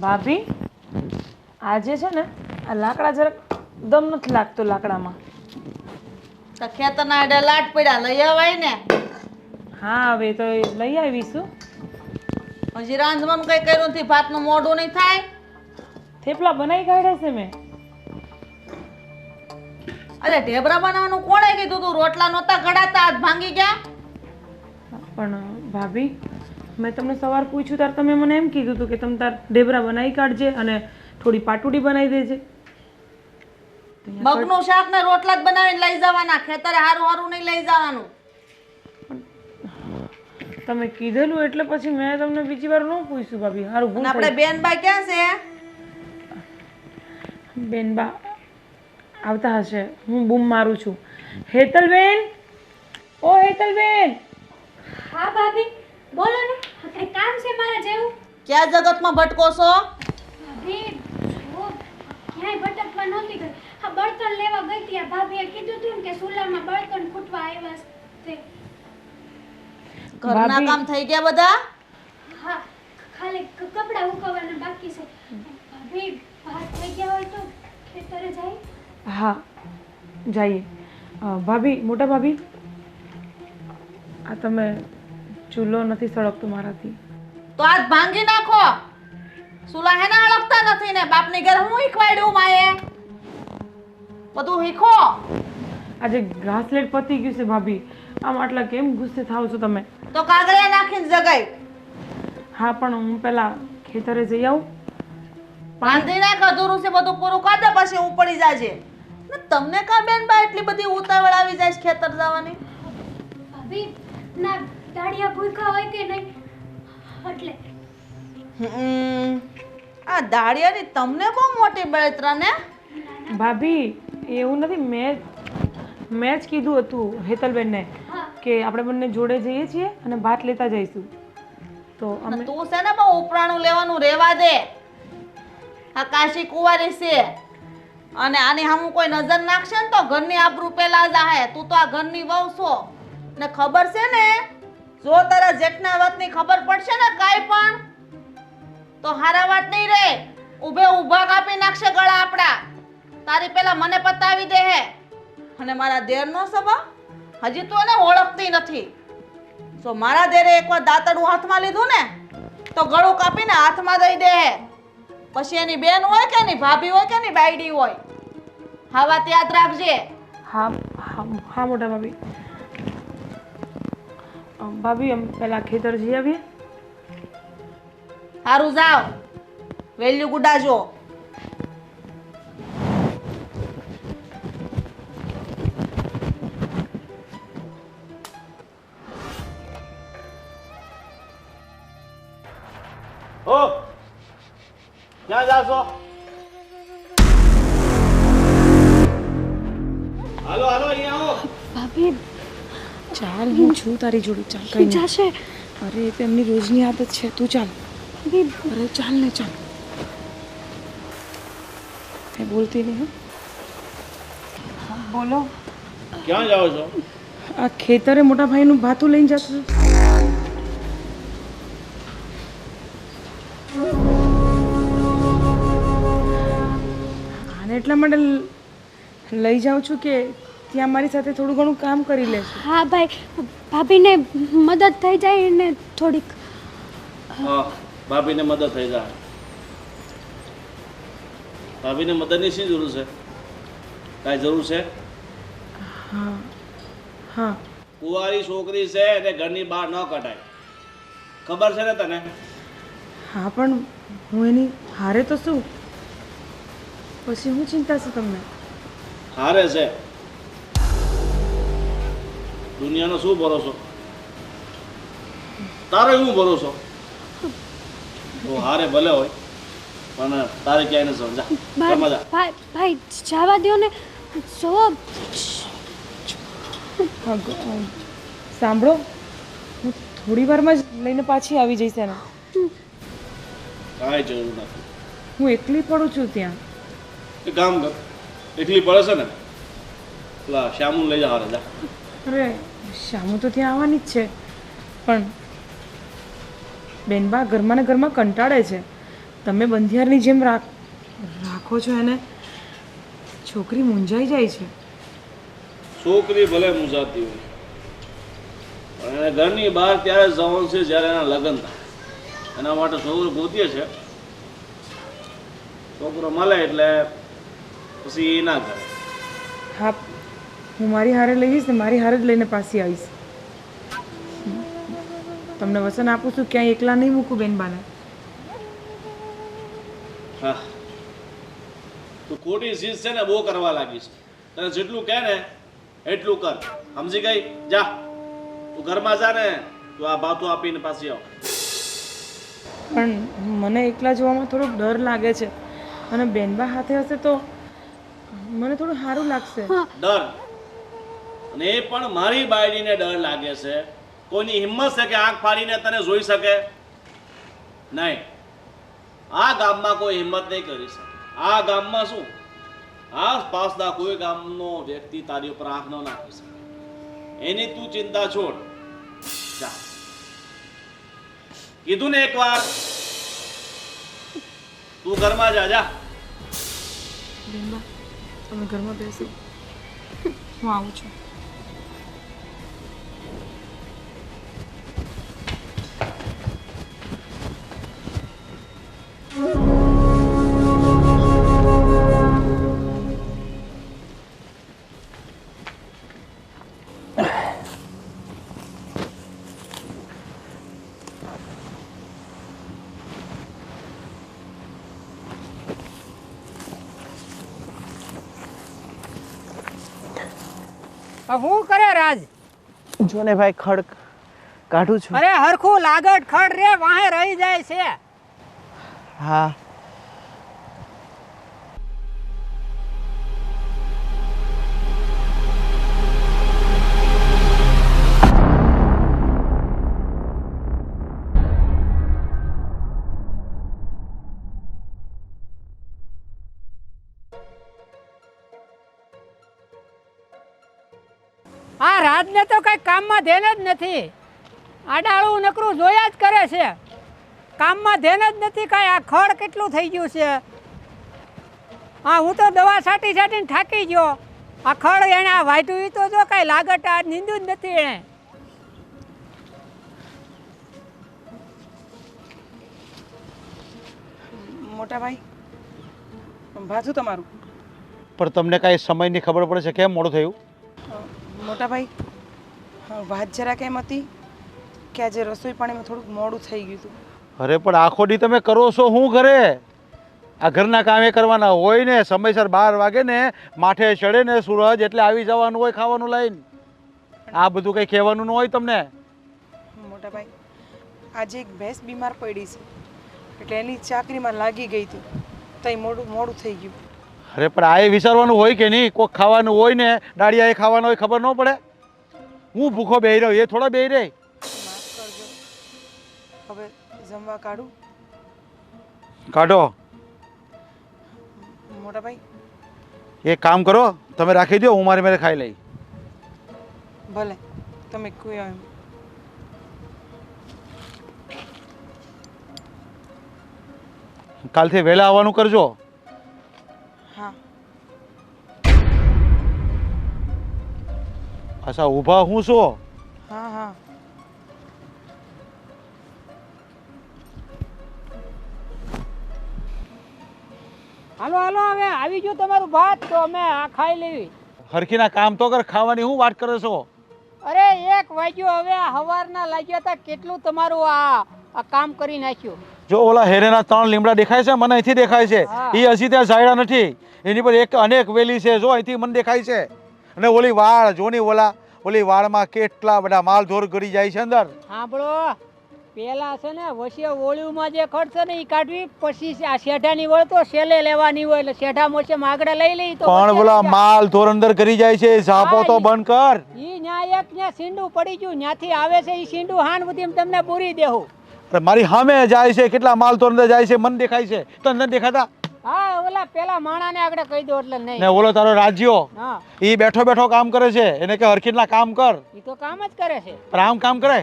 ભાભી આજે છે ને આ લાકડા જરાક દમ નથી લાગતો લાકડામાં. તો ખેતરના આડે લાટ પડ્યા લઈ આવાય ને. હા હવે તો એ લઈ આવીશું. હજી રાંધવાનું કઈ કર્યું નથી, ભાતનું મોઢું નહીં થાય. થેપલા બનાવી કાઢ્યા છે મેં. અરે ઢેબરા બનાવવાનું કોણે કીધું તું? રોટલા નહોતા ઘડાતા, હાથ ભાંગી ગયા. પણ ભાભી મેં તમને સવાર પૂછ્યું ત્યારે તમે મને એમ કીધું હતું કે તમે તાર ઢેબરા બનાવી કાઢજે અને થોડી પાટુડી બનાવી દેજે. મગનું શાક ને રોટલા જ બનાવીને લઈ જવાના, ખેતરે હારું હારું નહીં લઈ જવાનું. તમે કીધેલું એટલે પછી મેં તમને બીજી વાર ન પૂછ્યું ભાભી. હારું ભૂલ આપણે બેનબા ક્યાં છે? બેનબા આવતા હશે, હું બૂમ મારું છું. હેતલબેન, ઓ હેતલબેન. હા ભાભી બોલો ને, કઈ કામ છે મારા જેવું? ક્યાં જગતમાં ભટકો છો? ભાભી જો ક્યાંય ભટકવા નહોતી ગઈ. હા બળતણ લેવા ગઈ હતી. આ ભાભીએ કીધું હતું કે સુલામાં બળતણ ફૂટવા આવ્યા છે. ઘરના કામ થઈ ગયા બધા? હા ખાલી કપડાં ઉકવવાના બાકી છે. ભાભી ભાત થઈ ગયા હોય તો ખેતરે જાય? હા જઈએ. ભાભી, મોટા ભાભી, આ તમે ચૂલો નથી સળગતો મારાથી. તો આજ ભાંગી નાખો. સુલા હેના હળગતા નથી ને. બાપની ઘર હું શીખવાડ્યું માએ? બધું શીખો. આજે ઘાસલેટ પતી ગયું છે ભાભી. આમ આટલા કેમ ગુસ્સે થાવ છો તમે? તો કાગળિયા નાખીને જગાઈ. હા પણ હું પહેલા ખેતરે જઈ આવું. બાંધી નાખ, અધૂરું છે બધું પૂરું કર દે પછી હું પડી જાજે. ને તમને કા બેન બા એટલી બધી ઉતાવળ આવી જાય છે ખેતર જવાની? ભાભી ના દાડિયા ભૂખ્યા હોય કે નહીં એટલે. આ દાડિયાની તમને બહુ મોટી બળતરા ને. ભાભી એવું નથી, મેં જ કીધું હતું હેતલબેનને કે આપણે બંને જોડે જઈએ છીએ અને ભાત લેતા જઈશું. તો અમે તું છે ને બહુ ઉપરાણું લેવાનું રેવા દે. આ કાશી કુંવારી છે અને આની સામું કોઈ નજર નાખશે ને તો ઘરની આબરૂ પેલા જાહે. તું તો આ ઘરની વહુ છો ને ખબર છે ને. જો તારા જેઠના વાતની ખબર પડશે ને કાઈ પણ તો હારા વાત નહીં રે. ઊભે ઊભા કાપી નાખશે ગળા આપડા. તારી પેલા મને પતાવી દે હે. અને મારા દેરનો સભા હજી તો એને ઓળખતી નથી. જો મારા દેરે એકવાર દાંતડું હાથમાં લીધું ને તો ગળું કાપીને હાથમાં દઈ દે હે. પછી એની બેન હોય કે એની ભાભી હોય કે એની બાયડી હોય, હા વાત યાદ રાખજે. હા હા હા મોટા ભાભી. ભાભી અમે પહેલા ખેતર જઈ આવીએ. સારું જાવ, વેલ્યુ ગુડાજો. ઓ ક્યાં જાશો? હાલો હાલો અહીંયા આવો. ભાભી ચાલ, હું છું તારી જોડે. ચાલ કઈ નહીં. જશે અરે એ તો એમની રોજની આદત છે. તું ચાલ. ભાભી. અરે ચાલ ને ચાલ. એ બોલતી નહીં. હા બોલો. ક્યાં જાઓ છો? આ ખેતરે મોટા ભાઈનું ભાતું લઈને જતો. આને એટલા માટે લઈ જાઉં છું કે ત્યાં મારી સાથે થોડું ઘણું કામ કરી લેશે. હા ભાઈ, ભાભીને મદદ થઈ જાય ને થોડીક. હા ભાભીને મદદ થઈ જાય. ભાભીને મદદની શી જરૂર છે? કાંઈ જરૂર છે? હા હા. કુંવારી છોકરી છે એને ઘરની બહાર ન કઢાય, ખબર છે ને તને? હા પણ હું એની હારે તો શું? પછી હું ચિંતા છે તમને? હારે છે. દુનિયાનો શું ભરોસો? તારો શું ભરોસો? તો હારે ભલે હોય પણ તારે ક્યાંય ન સમજા. સમજા ભાઈ જવા દો ને. જો સાંભળો, હું થોડી વારમાં જ લઈને પાછી આવી જઈશ એને. કાંઈ જરૂર નથી. હું એકલી પડું છું ત્યાં. એ કામ કર, એકલી પડે છે ને પેલા શ્યામું લઈ જા હારે જા. અરે શ્યામુ તો ત્યાં આવવાની જ છે પણ બેનબા ઘરમાં ને ઘરમાં કંટાળે છે. તમે બંધિયારની જેમ રાખો છો એને, છોકરી મૂંઝાઈ જાય છે. છોકરી ભલે મૂંઝાતી હોય પણ એને ઘરની બહાર ત્યારે જવાનું છે જ્યારે એના લગ્ન થાય. એના માટે છોકરો ગોતીએ છે. છોકરો મળે એટલે પછી એ ના કરે. હા, હું મારી હારે લઈ જઈશ ને મારી હારે જ લઈને પાછી આવીશ. તમને વચન આપું છું, ક્યાંય એકલા નહીં મૂકું બેનબાને. હા, તું ખોટી ચીજ છે ને બહુ કરવા લાગી છે. તને જેટલું કહે ને એટલું કર. સમજી ગઈ? જા તું ઘરમાં જા ને, તું આ બાતું આપીને પાછી આવ. પણ મને એકલા જોવામાં થોડોક ડર લાગે છે, અને બેનબા હાથે હશે તો મને થોડું સારું લાગશે. ડર? અને એ પણ મારી બાયડીને ડર લાગે છે? કોઈની હિંમત છે કે આંખ ફાડીને તને જોઈ શકે? નહીં, આ ગામમાં કોઈ હિંમત નહીં કરી શકે. આ ગામમાં શું, આસપાસના કોઈ ગામનો વ્યક્તિ તારી ઉપર આંખ ન નાખી શકે. એની તું ચિંતા છોડ. જા, કીધું ને એકવાર, તું ઘરમાં જા. જા બેનબા, તમે ઘરમાં બેસો, હું આવું છું. શું કરે રાજ? જો ને ભાઈ, ખડ કાઢું છું. અરે હરખું લાગટ ખડ રે વાહે રહી જાય છે. હા, આ રાજને તો કઈ કામમાં ધ્યાન જ નથી. આડાળું નકરું જોયા જ કરે છે, કામમાં ધ્યાન જ નથી કાંઈ. આ ખડ કેટલું થઈ ગયું છે. હા, હું તો દવા છાંટી છાંટીને થાકી ગયો. આ ખડ એને આ વાઢ્યું ઈ તો જો કાંઈ લાગટ આ નીંદું જ નથી એણે. મોટા ભાઈ, ભાથું તમારું. પણ તમને કાંઈ સમયની ખબર પડે છે કેમ મોડું થયું? મોટા ભાઈ, વાત જરા કેમ હતી કે આજે રસોઈ પાણીમાં થોડુંક મોડું થઈ ગયું હતું. અરે પણ આખો દી તમે કરો છો શું ઘરે? આ ઘરના કામે કરવાના હોય ને, સમયસર 12 વાગે ને માથે ચડે ને સૂરજ એટલે આવી જવાનું હોય ખાવાનું લઈને. આ બધું કંઈ કહેવાનું ન હોય તમને. મોટા ભાઈ, આજે એક ભેંસ બીમાર પડી છે, એટલે એની ચાકરીમાં લાગી ગઈ હતી, તઈ મોડું થઈ ગયું. અરે પણ આ વિચારવાનું હોય કે નહીં? કોઈક ખાવાનું હોય ને, ડાળિયા એ ખાવાનું હોય, ખબર ન પડે? હું ભૂખો બેહી રહ્યો, એ થોડા બેહી રહી. માફ કરજો, હવે જમવા કાઢું. કાઢો. મોટા ભાઈ, એક કામ કરો, તમે રાખી દો, હું મારી મેરે ખાઈ લઈ. ભલે તમે કોઈ એમ. કાલથી વહેલા આવવાનું કરજો. હા. અચ્છા, ઊભા હું છો? હા હા. હાલો હાલો, હવે આવી ગયું તમારું ભાત, તો અમે આ ખાઈ લેવી. હરખીના કામ તો કર, ખાવાની હું વાત કરે છો? અરે 1 વાગ્યો, હવે આ હવારના લાગ્યા હતા. કેટલું તમારું આ કામ કરી નાખ્યું. જો ઓલા હેરેના 3 લીમડા દેખાય છે, મને અહીંથી દેખાય છે. હા. એ હજી ત્યાં ઝાયડા નથી, એની પર એક અનેક વેલી છે, જો અહીંથી મને દેખાય છે. અને ઓલી વાળ જોની, ઓલી વાળમાં કેટલા બધા માલ ધોર ગળી જાય છે અંદર. સાંભળો, પેલા છે ને વસીએ ઓળીમાં જે ખર્ચ છે ને એ કાઢવી, પછી આ શેઢાની વળ તો સેલે લેવાની હોય, એટલે શેઢા મોસે આગળ લઈ લઈ તો પણ ઓલા માલ ધોર અંદર ગળી જાય છે, ઝાપો તો બંધ કર. ઈ ન્યા એક ન્યા સીંડું પડી ગયું, ન્યાથી આવે છે ઈ સીંડું હાન સુધી તમને પૂરી દેવું. અરે મારી સામે જાય છે, કેટલા માલ ધોર અંદર જાય છે, મને દેખાય છે, તો અંદર દેખાતા. હા, ઓલા પેલા માણાને આગળ કહી દો એટલે નહીં. ને ઓલો તારો રાજ્યો, હા, ઈ બેઠો બેઠો કામ કરે છે, એને કે હરખીના કામ કર. ઈ તો કામ જ કરે છે. પણ આમ કામ કરે?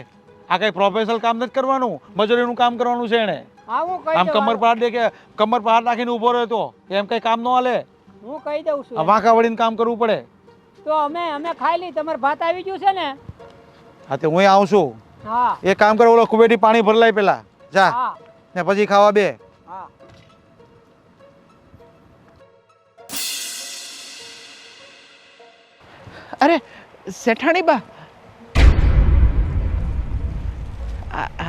આ કઈ પ્રોફેશનલ કામ નથી કરવાનું, મજૂરીનું કામ કરવાનું છે એને. હા હું કહી આમ દઉં કમર પર હાથ દે કે કમર પર હાથ નાખીને ઊભો રહ્યો તો એમ કઈ કામ ન હાલે. હું કહી દઉં છું આ વાંકા વળીને કામ કરવું પડે. તો અમે ખાઈ લી તમારે ભાત આવી ગયું છે ને હા તે હું આવું છું. હા એક કામ કરો, ઓલો કુબેટી પાણી ભરલાય પેલા જા હા ને પછી ખાવા બે. હા અરે શેઠાણી બા,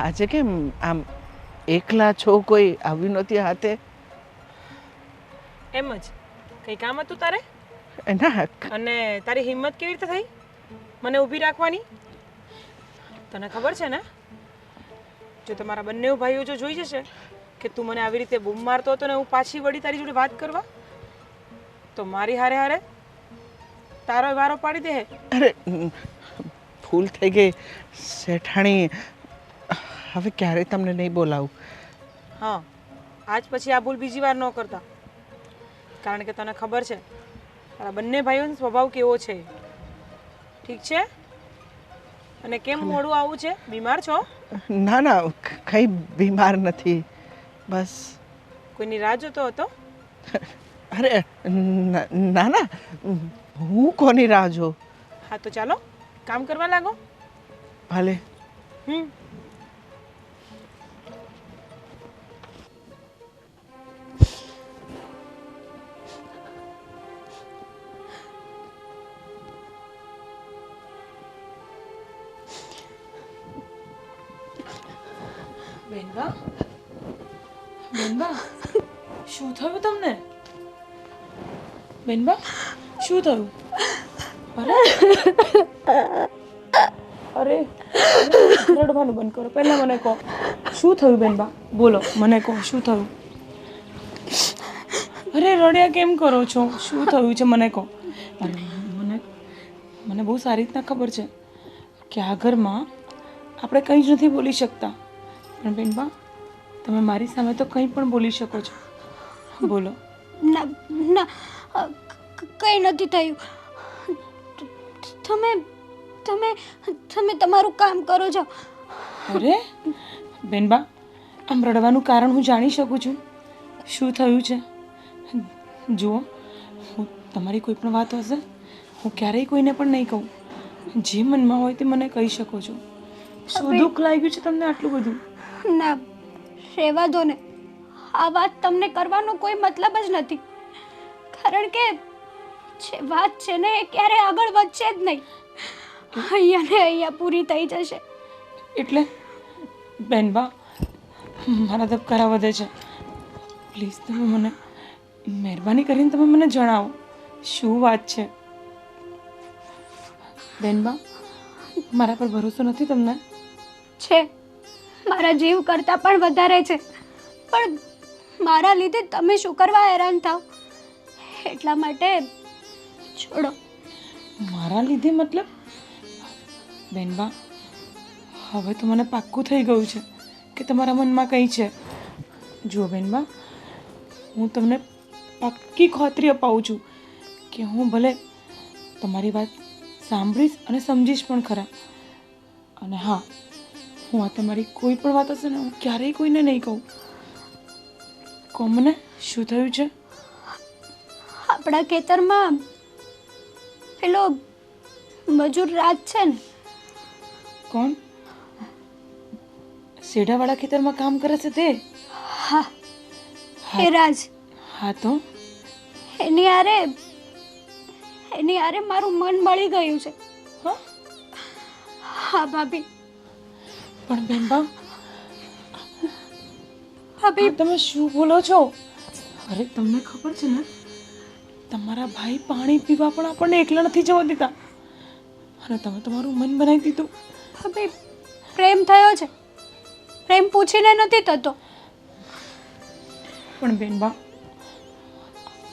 આજે કેમ આમ એકલા છો? કોઈ આવ્યું નહોતી હાથે? એમ જ કંઈ કામ હતું તારે? ના, અને તારી હિંમત કેવી રીતે થઈ મને ઊભી રાખવાની? તને ખબર છે ને, જો તમારા બંને ભાઈઓ જો જોઈ જશે કે તું મને આવી રીતે બૂમ મારતો હતો ને હું પાછી વળી તારી જોડે વાત કરવા, તો મારી હારે હારે તારો વારો પાડી દે. અરે ભૂલ થઈ ગઈ શેઠાણી, હવે ક્યારેય તમને નહીં બોલાવું. હા, આજ પછી આ ભૂલ બીજી વાર ન કરતા, કારણ કે તને ખબર છે તારા બંને ભાઈઓનો સ્વભાવ કેવો છે. ઠીક છે? અને કેમ મોડું આવું છે? બીમાર છો? ના ના, કંઈ બીમાર નથી, બસ. કોઈની રાહ જોતો હતો? અરે ના ના, હું કોની રાહ જોઉં? હા તો ચાલો કામ કરવા લાગો. ભલે. હમ બેનબા, બેનબા, શું થયું તમને? બેનબા, શું થયું? અરે અરે રડવાનું બંધ કરો, પહેલા મને કહો શું થયું? બેનબા બોલો, મને કહો શું થયું? અરે રડ્યા કેમ કરો છો? શું થયું છે મને કહો. અરે મને બહુ સારી રીતના ખબર છે કે આ ઘરમાં આપણે કંઈ જ નથી બોલી શકતા, પણ બેનબા તમે મારી સામે તો કંઈ પણ બોલી શકો છો. બોલો. ના ના, કંઈ નથી થયું. તમે તમે તમે તમારું કામ કરો છો. અરે બેનબા, આમ રડવાનું કારણ હું જાણી શકું છું? શું થયું છે? જુઓ, હું તમારી કોઈ પણ વાત હશે હું ક્યારેય કોઈને પણ નહીં કહું. જે મનમાં હોય તે મને કહી શકો છો. શું દુઃખ લાગ્યું છે તમને આટલું બધું? ના, રહેવા દો ને. આ વાત તમને કરવાનો કોઈ મતલબ જ નથી, કારણ કે જે વાત છે ને એ ક્યારે આગળ વધશે જ નહીં. અહીંયા ને અહીંયા પૂરી થઈ જશે. એટલે બેનબા મારા ધબકારા વધે છે. પ્લીઝ તમે મને મહેરબાની કરીને તમે મને જણાવો શું વાત છે. બેનબા મારા પર ભરોસો નથી તમને? છે, મારા જીવ કરતાં પણ વધારે છે, પણ મારા લીધે તમે શું કરવા હેરાન થાવ એટલા માટે છોડો. મારા લીધે મતલબ? બેનબા હવે તો મને પાક્કું થઈ ગયું છે કે તમારા મનમાં કંઈ છે. જુઓ બેનબા, હું તમને પાક્કી ખાતરી અપાવું છું કે હું ભલે તમારી વાત સાંભળીશ અને સમજીશ પણ ખરા. અને હા, હું આ તમારી કોઈ પણ વાત હશે ને હું ક્યારેય કોઈને નહીં કહું. કહો મને શું થયું છે? આપણા ખેતરમાં પેલો મજૂર રાજ છે ને, કોણ? શેઢાવાળા ખેતરમાં કામ કરે છે તે? હા એ રાજ. હા તો એની હારે મારું મન મળી ગયું છે. હા હા ભાભી. પણ બેનબા ભાભી તમે શું બોલો છો? અરે તમને ખબર છે ને, તમારા ભાઈ પાણી પીવા પણ આપણને એકલા નથી જવા દેતા, અને તમે તમારું મન બનાવી દીધું. ભાભી પ્રેમ થયો છે, પ્રેમ પૂછીને નથી થતો. પણ બેનબા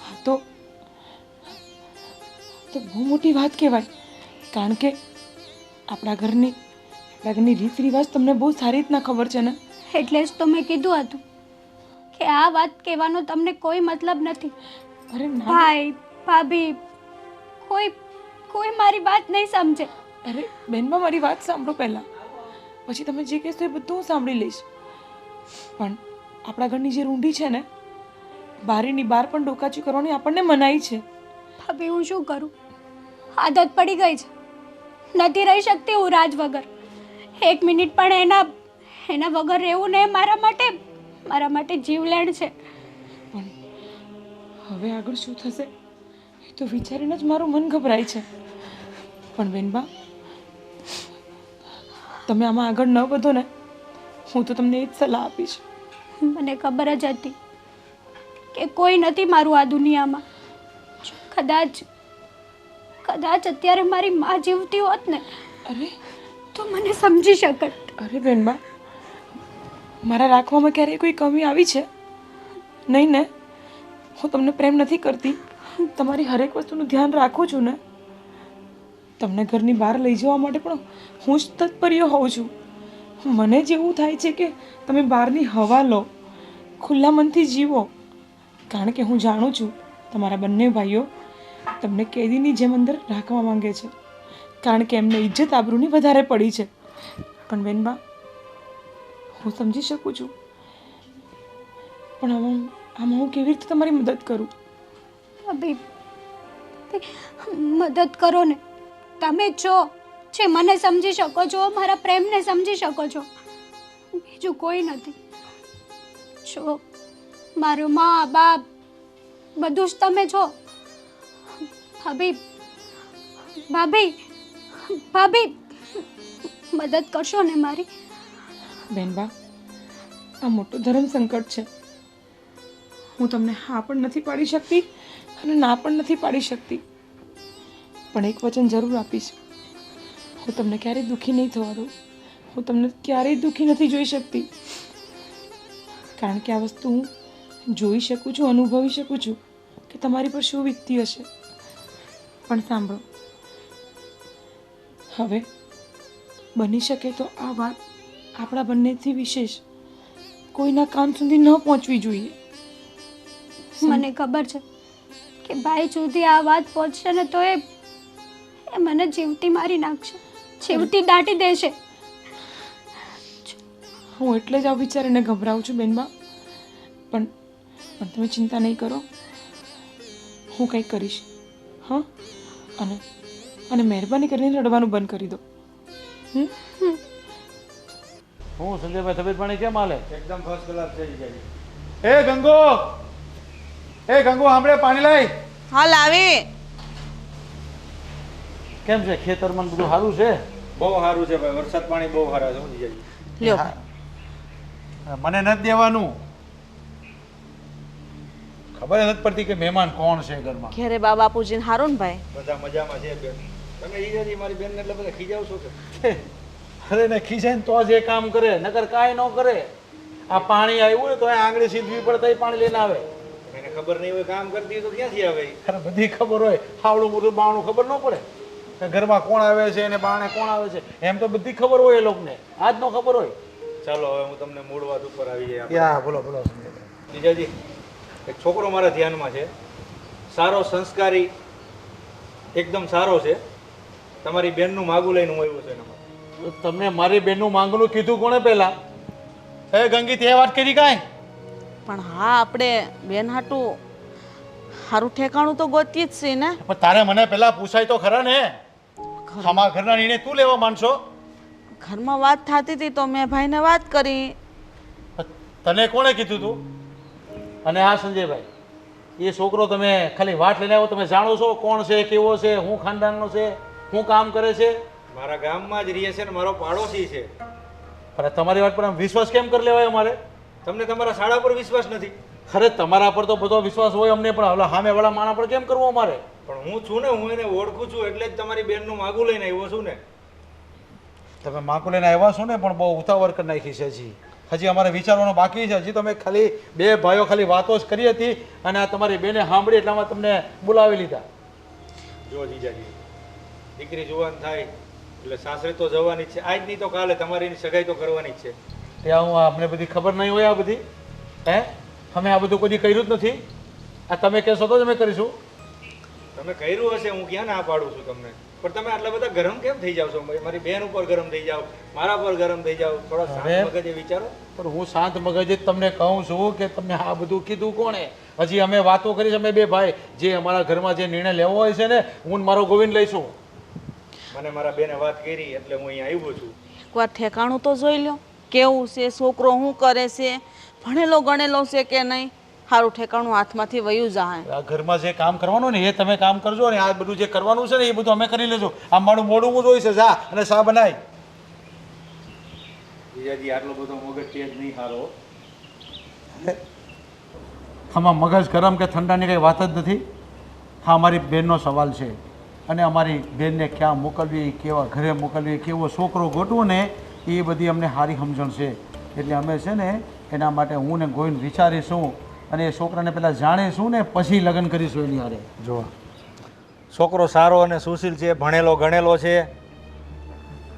આ તો બહુ મોટી વાત કહેવાય, કારણ કે આપણા ઘરની રીત રિવાજ તમને બહુ સારી રીતના ખબર છે ને. એટલે જ તો મેં કીધું હતું કે આ વાત કહેવાનો તમને કોઈ મતલબ નથી. અરે ના ભાઈ ભાભી કોઈ મારી વાત નહીં સમજે. અરે બેનબા મારી વાત સાંભળો પહેલાં, પછી તમે જે કહેશો એ બધું હું સાંભળી લઈશ. પણ આપણા ઘરની જે રૂંઢી છે ને, બારીની બહાર પણ ડોકાચી કરવાની આપણને મનાઈ છે. ભાભી હું શું કરું? આદત પડી ગઈ છે. નથી રહી શકતી હું રાજ વગર. એક મિનિટ પણ એના વગર રહેવું ને મારા માટે જીવલેણ છે. પણ હવે આગળ શું થશે એ તો વિચારીને જ મારું મન ગભરાય છે. પણ બેનબા, તમે આમાં આગળ ન વધો ને, હું તો તમને એ જ સલાહ આપીશ. મને ખબર જ હતી કે કોઈ નથી મારું આ દુનિયામાં. જો કદાચ અત્યારે મારી માં જીવતી હોત ને અરે તો મને સમજી શકત. અરે બેનબા, મારા રાખવામાં ક્યારેય કોઈ કમી આવી છે? નહીં ને? હું તમને પ્રેમ નથી કરતી, તમારી હરેક વસ્તુનું ધ્યાન રાખું છું ને. તમને ઘરની બહાર લઈ જવા માટે પણ હું જ તત્પર્ય હોઉં છું. મને જેવું થાય છે કે તમે બહારની હવા લો, ખુલ્લા મનથી જીવો. કારણ કે હું જાણું છું તમારા બંને ભાઈઓ તમને કેદીની જેમ અંદર રાખવા માંગે છે, કારણ કે એમને ઇજ્જત આબરૂની વધારે પડી છે. પણ બેનબા, હું સમજી શકું છું, પણ આમાં હું કેવી રીતે તમારી મદદ કરું? ભાભી, મદદ કરો ને. તમે છો જે મને સમજી શકો છો, મારા પ્રેમને સમજી શકો છો. બીજું કોઈ નથી. છો મારું મા બાપ બધું જ તમે છો. ભાભી મદદ કરશો ને મારી? બેનબા, આ મોટું ધર્મ સંકટ છે. હું તમને હા પણ નથી પાડી શકતી અને ના પણ નથી પાડી શકતી. પણ એક વચન જરૂર આપીશ, હું તમને ક્યારેય દુઃખી નહીં થવા દઉં. હું તમને ક્યારેય દુઃખી નથી જોઈ શકતી, કારણ કે આ વસ્તુ હું જોઈ શકું છું, અનુભવી શકું છું કે તમારી પર શું વીતતી હશે. પણ સાંભળો, હવે બની શકે તો આ વાત આપણા બંનેથી વિશેષ કોઈના કાન સુધી ન પહોંચવી જોઈએ. મને ખબર છે કે ભાઈ સુધી આ વાત પહોંચશે ને તો એ મને જીવતી મારી નાખશે, જીવતી દાટી દેશે. હું એટલે જ આ વિચારીને ગભરાઉં છું બેનબા. પણ તમે ચિંતા નહીં કરો, હું કંઈક કરીશ. હા, અને મહેરબાની કરીને રડવાનું બંધ કરી દો. હું સંજયભાઈ, તબિયત પાણી કેમ હાલે? એકદમ ફર્સ્ટ ક્લાસ છે જીજાજી. એ ગંગો, સાંભળે, પાણી લાય. હાલ આવી. કેમ છે ખેતરમાં બધું સારું છે? બહુ સારું છે ભાઈ, વરસાદ પાણી બહુ સારા છે જીજાજી. લ્યો. મને નથી દેવાનું. ખબર નથી પડતી કે મહેમાન કોણ છે ઘરમાં. ઘેરે બા બાપુજીને હારું ને ભાઈ? બધા મજામાં છે બેન. તમે જીજાજી મારી બેનને એટલે બધા ખીજાવ છો કે? અરે ને ખીસે ને તો જ એ કામ કરે, નકર કાંઈ ન કરે. આ પાણી આવ્યું ને તો એ આંગળી સીધવી પડે તો પાણી લઈને આવે. એને ખબર નહીં હોય કામ કરતી હોય તો ક્યાંથી આવે? અરે બધી ખબર હોય, હાવડું મોટું બાવણું ખબર ન પડે કે ઘરમાં કોણ આવે છે અને બાણે કોણ આવે છે, એમ તો બધી ખબર હોય એ લોકોને, આજ નો ખબર હોય. ચાલો હવે હું તમને મૂળ વાત ઉપર આવી જાય. યા બોલો જીજાજી, એક છોકરો મારા ધ્યાનમાં છે, સારો, સંસ્કારી, એકદમ સારો છે. તમારી બેનનું માગું લઈને હું આવ્યો છું એનામાં. તમને મારી બેનનું માંગનું કીધું કોણે પહેલા? એ ગંગી, તે વાત કરી કાંઈ? પણ હા, આપણે બેન હાટું સારું ઠેકાણું તો ગોતીએ જ છે ને. પણ તારે મને પહેલા પૂછાય તો ખરા ને. અમારા ઘરના નિર્ણય તું લેવા માંડશો? ઘરમાં વાત થતી હતી તો મેં ભાઈને વાત કરી. તને કોણે કીધું તું? અને હા સંજયભાઈ, એ છોકરો તમે ખાલી વાત લઈને આવો, તમે જાણો છો કોણ છે, કેવો છે, શું ખાનદાનનો છે, શું કામ કરે છે? મારા ગામમાં જ રહે છે ને મારો પાડોશી છે. પણ તમારી વાત પર આમ વિશ્વાસ કેમ કરી લેવાય અમારે? તમને તમારા શાળા પર વિશ્વાસ નથી? ખરે તમારા પર તો બધો વિશ્વાસ હોય અમને, પણ હવે સામેવાળા માણસ પર કેમ કરવું અમારે? પણ હું છું ને, હું એને ઓળખું છું એટલે જ તમારી બેનનું માગું લઈને આવ્યો છું ને. તમે માકુ લઈને આવ્યા છો ને, પણ બહુ ઉતાવળ કરી નાખી છે. હજી અમારે વિચારવાનું બાકી છે. હજી તમે ખાલી બે ભાઈઓ ખાલી વાતો જ કરી હતી અને આ તમારી બેને સાંભળી એટલામાં તમને બોલાવી લીધા. જો જીજાજી, દીકરી જુવાન થાય એટલે સાસરે તો જવાની જ છે. આજ નહીં તો કાલે તમારી સગાઈ તો કરવાની જ છે. ત્યાં હું અમને બધી ખબર નહીં હોય આ બધી? હે, અમે આ બધું કોઈ કર્યું જ નથી. આ તમે કહેશો તો જ અમે કરીશું. તમે કર્યું હશે, હું ક્યાં ના પાડું છું તમને. પણ તમે આટલા બધા ગરમ કેમ થઈ જાવ છો? મારી બેન ઉપર ગરમ થઈ જાવ, મારા પર ગરમ થઈ જાવ. થોડા શાંત મગજે વિચારો. પણ હું શાંત મગજે જ તમને કહું છું કે તમને આ બધું કીધું કોણે? હજી અમે વાતો કરી છે, અમે બે ભાઈ જે અમારા ઘરમાં જે નિર્ણય લેવો હોય છે ને, હું ને મારો ગોવિંદ લઈશું. મને મારા બેને વાત કરી એટલે હું અહીંયા આવ્યો છું. એકવાર ઠેકાણું તો જોઈ લો કેવું છે, છોકરો શું કરે છે, ભણેલો ગણેલો છે કે નહીં. સારું ઠેકાણું હાથમાંથી વયું જાય. આ ઘરમાં જે કામ કરવાનું ને એ તમે કામ કરજો ને આ બધું જે કરવાનું છે ને એ બધું અમે કરી લેજો. આ મારું મોઢું હું જોઈશે, જા અને શા બનાય. જીજાજી આટલો બધો મગજ તેજ નહીં હારો. આમાં મગજ ગરમ કે ઠંડાની કંઈ વાત જ નથી. હા, અમારી બહેનનો સવાલ છે અને અમારી બહેનને ક્યાં મોકલવી, કેવા ઘરે મોકલવી, કેવો છોકરો ગોતવો ને એ બધી અમને સારી સમજણ છે. એટલે અમે છે ને એના માટે હું ને ગોવિંદ વિચારીશું અને એ છોકરાને પહેલાં જાણીશું ને પછી લગ્ન કરીશું એની હારે. જો છોકરો સારો અને સુશીલ છે, ભણેલો ગણેલો છે,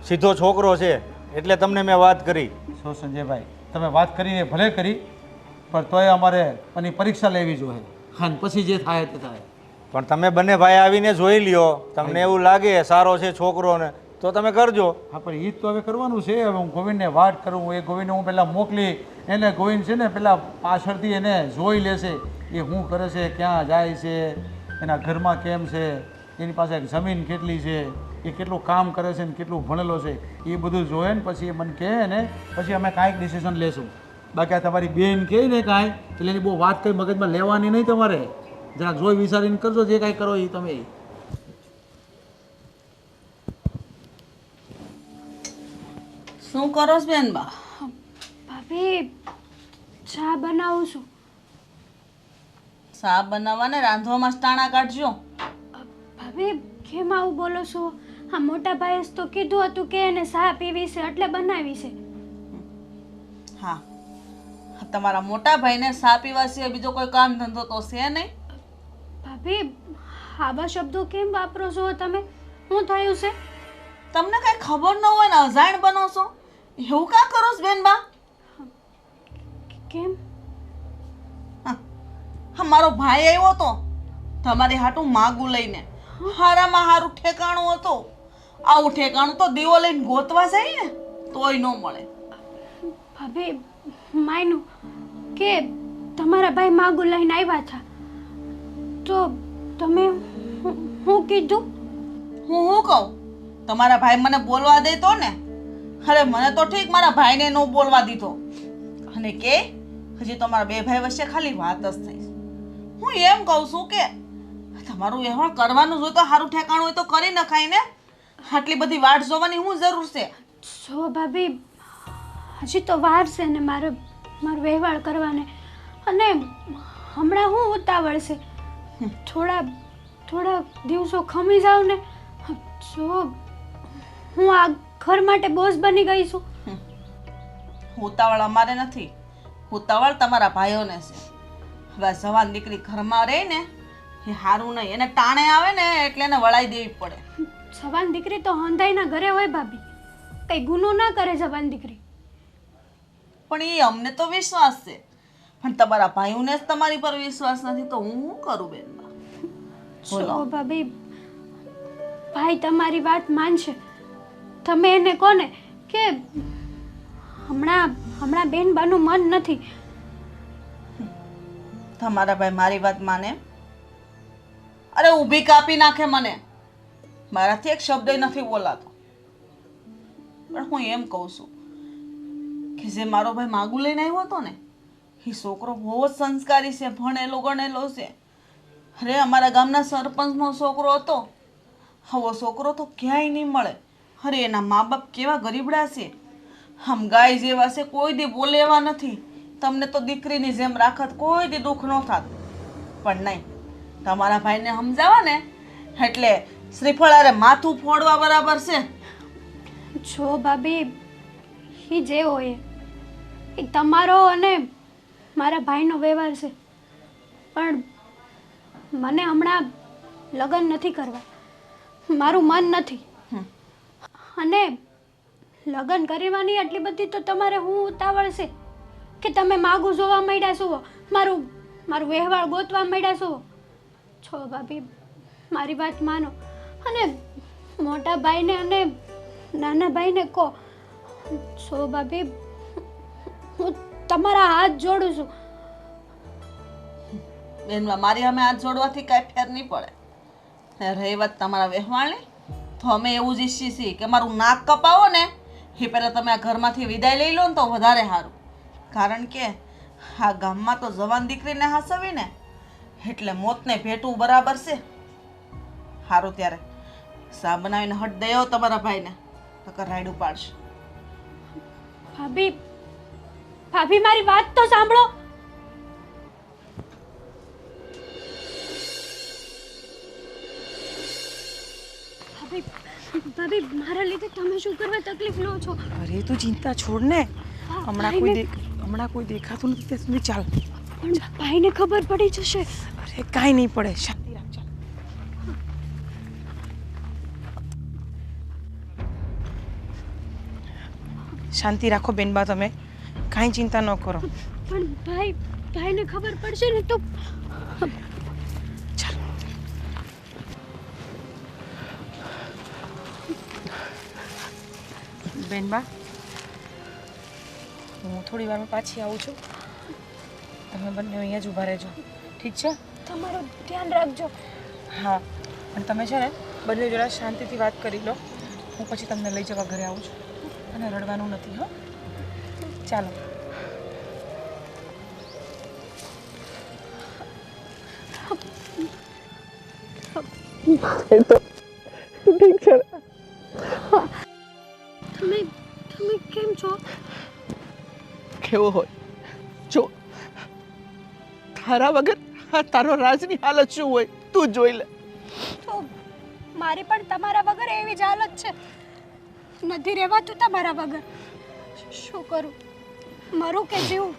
સીધો છોકરો છે એટલે તમને મેં વાત કરી. શું સંજયભાઈ, તમે વાત કરીને ભલે કરી પણ તોય અમારે એની પરીક્ષા લેવી જોઈએ. હા, પછી જે થાય તે થાય. પણ તમે બંને ભાઈ આવીને જોઈ લ્યો, તમને એવું લાગે સારો છે છોકરો ને તો તમે કરજો. હા, પણ એ જ તો હવે કરવાનું છે. હવે હું ગોવિંદને વાત કરું, એ ગોવિંદને હું પહેલાં મોકલી, એને ગોવિંદ છે ને પહેલાં પાછળથી એને જોઈ લેશે એ શું કરે છે, ક્યાં જાય છે, એના ઘરમાં કેમ છે, એની પાસે જમીન કેટલી છે, એ કેટલું કામ કરે છે ને કેટલું ભણેલો છે, એ બધું જોયે ને પછી એ મને કહે ને પછી અમે કાંઈક ડિસિઝન લેશું. બાકી આ તમારી બેન કહે ને કાંઈ એટલે એની બહુ વાત કંઈ મગજમાં લેવાની નહીં. તમારે જરાક જોઈ વિચારીને કરજો જે કાંઈ કરો એ તમે. શું કરો છો બેન બા? ભાભી ચા બનાવું છું. શા બનાવવા ને રાંધવામાં જ ટાણા કાઢજો. ભાભી કેમ આવું બોલો છો? હા, મોટા ભાઈએ જ તો કીધું હતું કે એને ચા પીવી છે એટલે બનાવી છે. હા, તમારા મોટા ભાઈને શા પીવા સિવાય બીજો કોઈ કામ ધંધો તો છે નહીં. ભાભી આવા શબ્દો કેમ વાપરો છો તમે? શું થયું છે? તમને કઈ ખબર ન હોય ને અજાણ બનો છો? એવું કા કરો છો બેન બા? કેમ? હા, મારો ભાઈ આવ્યો તો તમારી હાટું માગું લઈને. હારામાં હારું ઠેકાણું હતું. આવું ઠેકાણું તો દીવો લઈને ગોતવા જાય ને તોય ન મળે. ભાભી માયનું કે તમારા ભાઈ માગું લઈને આવ્યા હતા તો તમે હું કીધું? હું કહું? તમારા ભાઈ મને બોલવા દેતો ને? અરે મને તો ઠીક, મારા ભાઈને ન બોલવા દીધો અને કે હજી તમારા બે ભાઈ વચ્ચે ખાલી વાત જ થઈ. હું એમ કહું છું કે તમારું વ્યવહાર કરવાનું હોય તો સારું ઠેકાણું હોય તો કરી નખાય ને. આટલી બધી વાટ જોવાની શું જરૂર છે? જો ભાભી હજી તો વાર છે ને મારો વ્યવહાર કરવાને, અને હમણાં હું ઉતાવળ છે. થોડા દિવસો ખમી જાવ ને. જો હું આ ઘર માટે બોઝ બની ગઈ છું. ઉતાવળ અમારે નથી, ઉતાવળ તમારા ભાઈઓને છે. હવે જવાન દીકરી ઘરમાં રહે ને એ સારું નહીં. એને ટાણે આવે ને એટલે એને વળાઈ દેવી પડે. જવાન દીકરી તો હંધાઈના ઘરે હોય ભાભી, કઈ ગુનો ના કરે જવાન દીકરી. પણ એ અમને તો વિશ્વાસ છે, પણ તમારા ભાઈઓને જ તમારી પર વિશ્વાસ નથી તો હું શું કરું બેન? જો ભાભી, ભાઈ તમારી વાત માનશે. તમે એને કોને કે હમણાં બેનબાનું મન નથી. તમારા ભાઈ મારી વાત માને? અરે ઊભી કાપી નાખે મને. મારાથી એક શબ્દ નથી બોલાતો. પણ હું એમ કહું છું કે જે મારો ભાઈ માગું લઈને આવ્યો હતો ને એ છોકરો બહુ જ સંસ્કારી છે, ભણેલો ગણેલો છે. અરે અમારા ગામના સરપંચનો છોકરો હતો. આવો છોકરો તો ક્યાંય નહીં મળે. અરે એના મા બાપ કેવા ગરીબડા છે, આમ ગાય જેવા છે, કોઈ દી બોલે એવા નથી. તમને તો દીકરીની જેમ રાખત, કોઈ દી દુઃખ ન થાત. પણ નહીં, તમારા ભાઈને સમજાવવા ને એટલે શ્રીફળ અરે માથું ફોડવા બરાબર છે. જો ભાભી, એ જે હોય એ તમારો અને મારા ભાઈનો વ્યવહાર છે, પણ મને હમણાં લગ્ન નથી કરવા. મારું મન નથી. અને લગ્ન કરવાની આટલી બધી તો તમારે હું ઉતાવળ છે કે તમે માગું જોવા માંડ્યા છો, મારું વ્યવહાર ગોતવા માંડ્યા છો. છો ભાભી, મારી વાત માનો અને મોટા ભાઈને અને નાના ભાઈને કહો. સો ભાભી, હું તમારા હાથ જોડું છું. બેનમાં મારી અમે હાથ જોડવાથી કાંઈ ફેર નહીં પડે. ને રહી વાત તમારા વ્યવહારની, તો અમે એવું જ ઈચ્છીએ છીએ કે મારું નાક કપાવો ને એ પહેલાં તમે આ ઘરમાંથી વિદાય લઈ લો ને તો વધારે સારું. કારણ કે આ ગામમાં તો જવાન દીકરીને હાસવીને એટલે મોતને ભેટવું બરાબર છે. સારું ત્યારે સા બનાવીને હટ દઈ આવો તમારા ભાઈને, નકર રાયડું પાડશે. ભાભી, ભાભી મારી વાત તો સાંભળો. ભાભી, ભાભી, મારા લીધે તમે શું કરવા તકલીફ લો છો? અરે તું ચિંતા છોડ ને. હમણાં કોઈ દેખાતું નથી ત્યાં સુધી ચાલ. પણ ભાઈને ખબર પડી જશે. અરે કાંઈ નહીં પડે, શાંતિ રાખ. ચાલ. શાંતિ રાખો બેનબા, તમે કાંઈ ચિંતા ન કરો. પણ ભાઈને ખબર પડશે ને તો. ચાલ. બેનબા, હું થોડી વારમાં પાછી આવું છું. તમે બંને અહીંયા જ ઊભા રહેજો, ઠીક છે? તમારું ધ્યાન રાખજો. હા, અને તમે છે ને બંને જોડે શાંતિથી વાત કરી લો. હું પછી તમને લઈ જવા ઘરે આવું છું. અને રડવાનું નથી, હો? ચાલો. ઠીક છે. તમે કેમ છો? કેવો હોય જો, તારા વગર આ તારો રાજની હાલત શું હોય તું જોઈ લે. તો મારી પણ તમારા વગર એવી જ હાલત છે. નથી રહેવાતું તમારા વગર. શું કરું? મરું કે જીવું?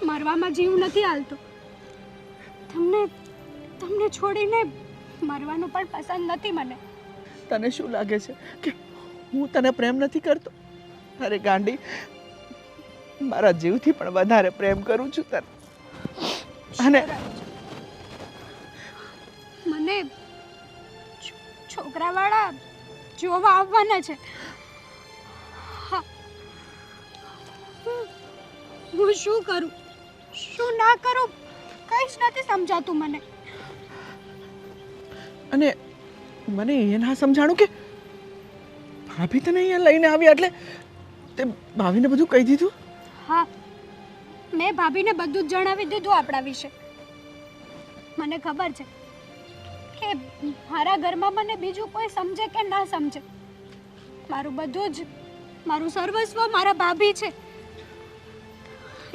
મરવામાં જીવ નથી હાલતો. તમને છોડીને મરવાનું પણ પસંદ નથી મને. તને શું લાગે છે કે હું તને પ્રેમ નથી કરતો? અરે ગાંડી, મારા જીવથી પણ વધારે પ્રેમ કરું છું તને. અને મને છોકરાવાળા જોવા આવવાના છે. હા. હું શું કરું, શું ના કરું, કંઈ જ નથી સમજાતું મને. અને મને એ ના સમજાણું કે ભાભી તને અહીંયા લઈને આવ્યા એટલે તે ભાભીને બધું કહી દીધું? હા, મેં ભાભીને બધું જ જણાવી દીધું આપણા વિશે. મને ખબર છે કે મારા ઘરમાં મને બીજું કોઈ સમજે કે ના સમજે, મારું બધું જ, મારું સર્વસ્વ મારા ભાભી છે.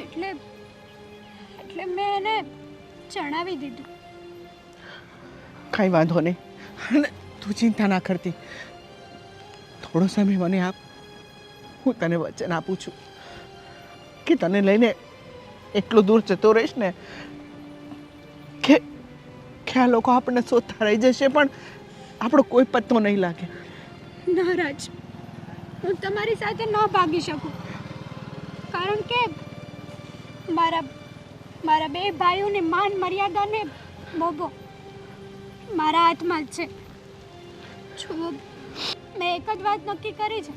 એટલે મેં એને જણાવી દીધું. કાંઈ વાંધો નહીં, અને તું ચિંતા ના કરતી. થોડો સમય મને આપ, હું તને વચન આપું છું કે તને લઈને એટલું દૂર જતો રહીશ ને કે આ લોકો આપણને શોધતા રહી જશે પણ આપણો કોઈ પત્તો નહીં લાગે. ના રાજ, હું તમારી સાથે ન ભાગી શકું, કારણ કે મારા બે ભાઈઓની માન મર્યાદાને મોભો મારા હાથમાં જ છે. જો મેં એક જ વાત નક્કી કરી છે,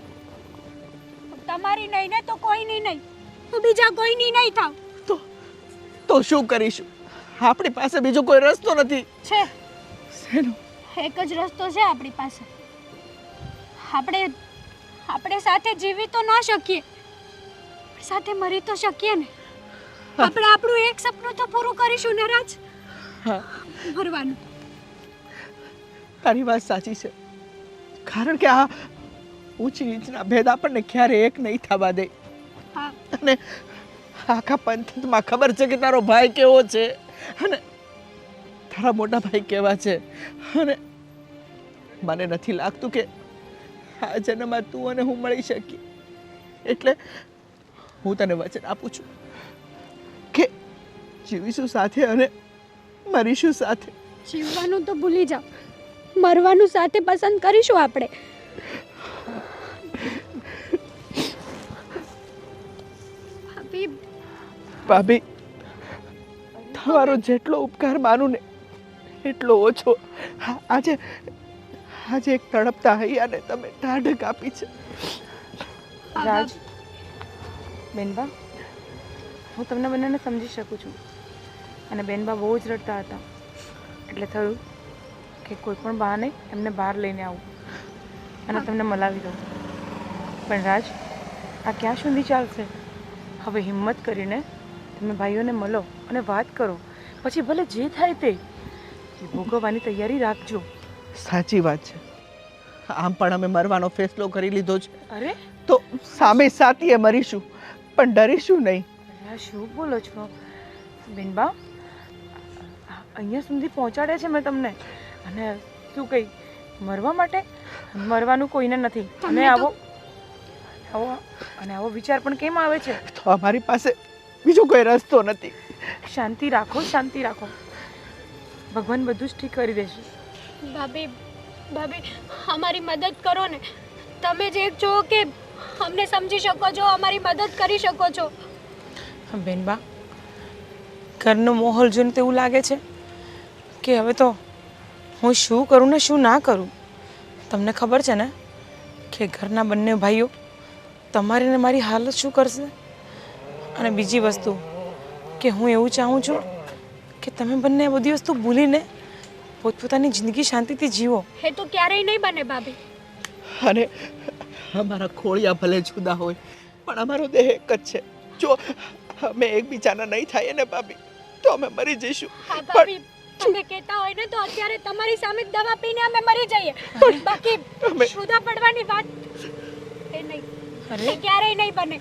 તમારી નહીં ને તો કોઈની નહીં, હું બીજા કોઈની નહીં થાવ. તો શું કરીશું? આપણી પાસે બીજો કોઈ રસ્તો નથી. છે, શેનો? એક જ રસ્તો છે આપણી પાસે. આપણે સાથે જીવી તો ના શકીએ, સાથે મરી તો શકીએ ને. આપણે આપણું એક સપનું તો પૂરું કરીશું ને રાજ. હા, મરવાનું. તારી વાત સાચી છે, કારણ કે આ ઊંચી નીચના ભેદ આપણને ક્યારે એક નહીં થવા દે. હા, અને આખા પંથમાં ખબર છે કે તારો ભાઈ કેવો છે અને તારા મોટા ભાઈ કેવા છે. અને મને નથી લાગતું કે આ જન્મમાં તું અને હું મળી શકીએ. એટલે હું તને વચન આપું છું કે જીવીશું સાથે અને મરીશું સાથે. જીવવાનું તો ભૂલી જાઓ, મરવાનું સાથે પસંદ કરીશું આપણે. ભાભી, તમારો જેટલો ઉપકાર માનું ને એટલો ઓછો. આજે એક તડપતા હૈયાને તમે ઢાઢક આપી છે. રાજ, બેનબા, હું તમને બંનેને સમજી શકું છું. અને બેનબા બહુ જ રડતા હતા, એટલે થયું કે કોઈ પણ બહાને એમને બહાર લઈને આવું અને તમને મલાવી દઉં. પણ રાજ, આ ક્યાં સુધી ચાલશે? હવે હિંમત કરીને તમે ભાઈઓને મળો અને વાત કરો. પછી ભલે જે થાય તે ભોગવવાની તૈયારી રાખજો. સાચી વાત છે. આમ પણ અમે મરવાનો ફેસલો કરી લીધો છે, અરે તો સામે સાથીએ મરીશું, પણ ડરીશું નહીં. આ શું બોલો છો બેનબા? અહીંયા સુધી પહોંચાડે છે મેં તમને, અને શું કહી મરવા માટે? મરવાનું કોઈને નથી. અને આવો વિચાર પણ કેમ આવે છે? તો અમારી પાસે બીજો કોઈ રસ્તો નથી. શાંતિ રાખો, શાંતિ રાખો. ભગવાન બધું જ ઠીક કરી દેશે. ભાભી, અમારી મદદ કરો ને. તમે જે છો કે અમને સમજી શકો છો, અમારી મદદ કરી શકો છો. બેનબા, ઘરનો માહોલ જોઈને તો એવું લાગે છે કે હવે તો હું શું કરું ને શું ના કરું. તમને ખબર છે ને કે ઘરના બંને ભાઈઓ તમારી ને મારી હાલત શું કરશે? અને બીજી વસ્તુ કે હું એવું ચાહું છું કે તમે બંને આ બધી વસ્તુ ભૂલીને પોતપોતાની જિંદગી શાંતિથી જીવો. એ તો ક્યારેય નહીં બને ભાભી. અને અમારા ખોળિયા ભલે જુદા હોય, પણ અમારો દેહ એક જ છે. જો અમે એકબીજાના નહીં થાય ને ભાભી, તો અમે મરી જઈશું. હા ભાભી, તમે કહેતા હોય ને તો અત્યારે તમારી સામે દવા પીને અમે મરી જઈએ. બાકી જુદા પડવાની વાત એ નહીં, એ ક્યારેય નહીં બને.